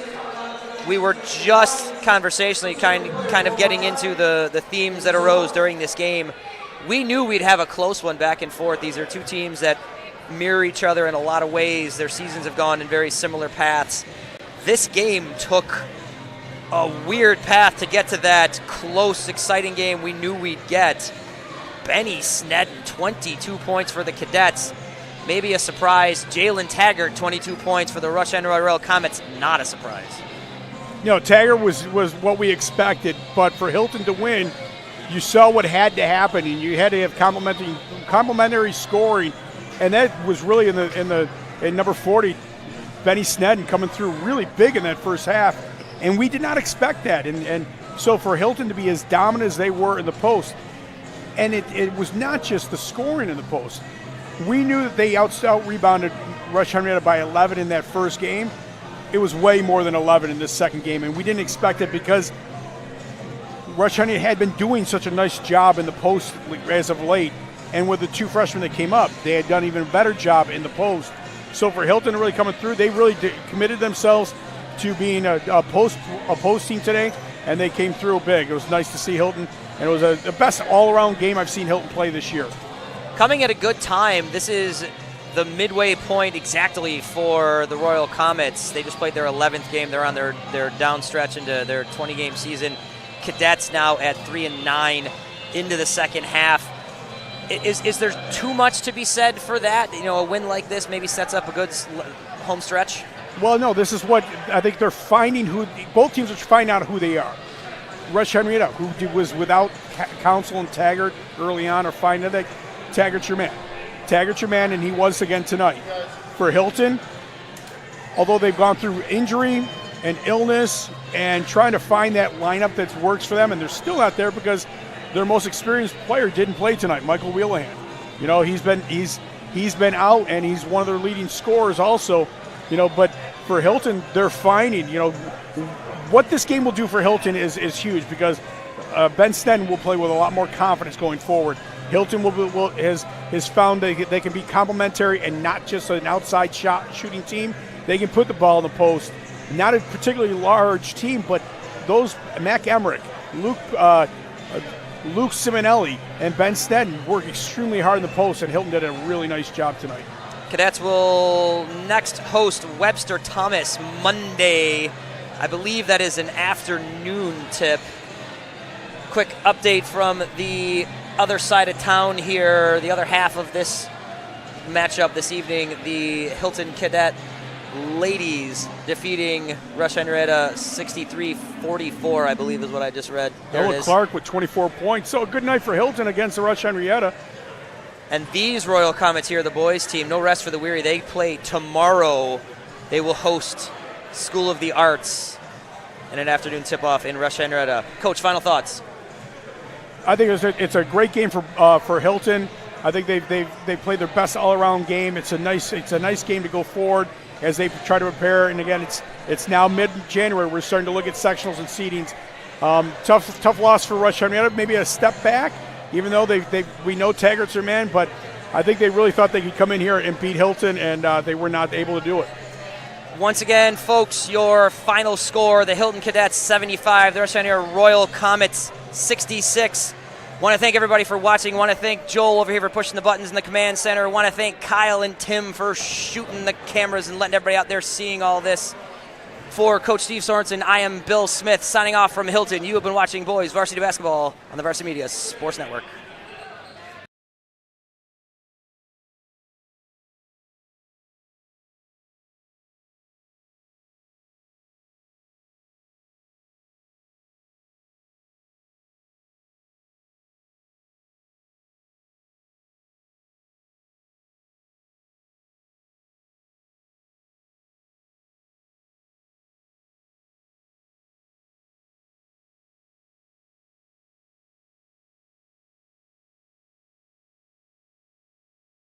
We were just conversationally kind of getting into the themes that arose during this game. we knew we'd have a close one back and forth. These are two teams that mirror each other in a lot of ways. Their seasons have gone in very similar paths. This game took a weird path to get to that close, exciting game we knew we'd get. Benny Sneddon, 22 points for the Cadets. Maybe a surprise. Jalen Taggart, 22 points for the Rush-Henrietta Royal Comets. Not a surprise. Taggart was what we expected, but for Hilton to win, you saw what had to happen, and you had to have complementary scoring, and that was really in number 40, Benny Sneddon coming through really big in that first half, and we did not expect that, and so for Hilton to be as dominant as they were in the post, and it was not just the scoring in the post. We knew that they out-rebounded Rush-Henrietta by 11 in that first game. It was way more than 11 in this second game, and we didn't expect it because Rush-Henrietta had been doing such a nice job in the post as of late, and with the two freshmen that came up, they had done even a better job in the post. So for Hilton to really coming through, they really committed themselves to being a post team today, and they came through big. It was nice to see Hilton, and it was the best all-around game I've seen Hilton play this year. Coming at a good time. This is the midway point exactly for the Royal Comets. They just played their 11th game. They're on their down stretch into their 20-game season. Cadets now at 3-9 into the second half. Is there too much to be said for that? A win like this maybe sets up a good home stretch? Well, no, this is what I think they're finding both teams are finding out who they are. Rush-Henrietta, who was without Council and Taggart early on, are finding that Taggart's your man. Taggart's your man, and he was again tonight. For Hilton, although they've gone through injury and illness and trying to find that lineup that works for them, and they're still not there because their most experienced player didn't play tonight, Michael Wheelahan. He's been out, and he's one of their leading scorers also. But for Hilton, they're finding, what this game will do for Hilton is huge because Ben Sneddon will play with a lot more confidence going forward. Hilton has found they can be complementary and not just an outside shooting team. They can put the ball in the post. Not a particularly large team, but those Mac Emmerich, Luke Simonelli, and Ben Sneddon work extremely hard in the post, and Hilton did a really nice job tonight. Cadets will next host Webster Thomas Monday. I believe that is an afternoon tip. Quick update from the other side of town here, the other half of this matchup this evening. The Hilton Cadet ladies defeating Rush-Henrietta 63-44, I believe is what I just read. Noah Clark with 24 points. So a good night for Hilton against the Rush-Henrietta. And these Royal Comets here, the boys team, no rest for the weary. They play tomorrow. They will host School of the Arts in an afternoon tip-off in Rush-Henrietta. Coach, final thoughts? I think it's a great game for Hilton. I think they played their best all-around game. It's a nice game to go forward as they try to prepare. And again, it's now mid-January. We're starting to look at sectionals and seedings. Tough loss for Rush-Henrietta. Maybe a step back, even though we know Taggart's their man. But I think they really thought they could come in here and beat Hilton, and they were not able to do it. Once again, folks, your final score: the Hilton Cadets 75, the Rush-Henrietta Royal Comets 66. Want to thank everybody for watching. Want to thank Joel over here for pushing the buttons in the command center. Want to thank Kyle and Tim for shooting the cameras and letting everybody out there seeing all this. For Coach Steve Sorensen, I am Bill Smith signing off from Hilton. You have been watching Boys Varsity Basketball on the Varsity Media Sports Network.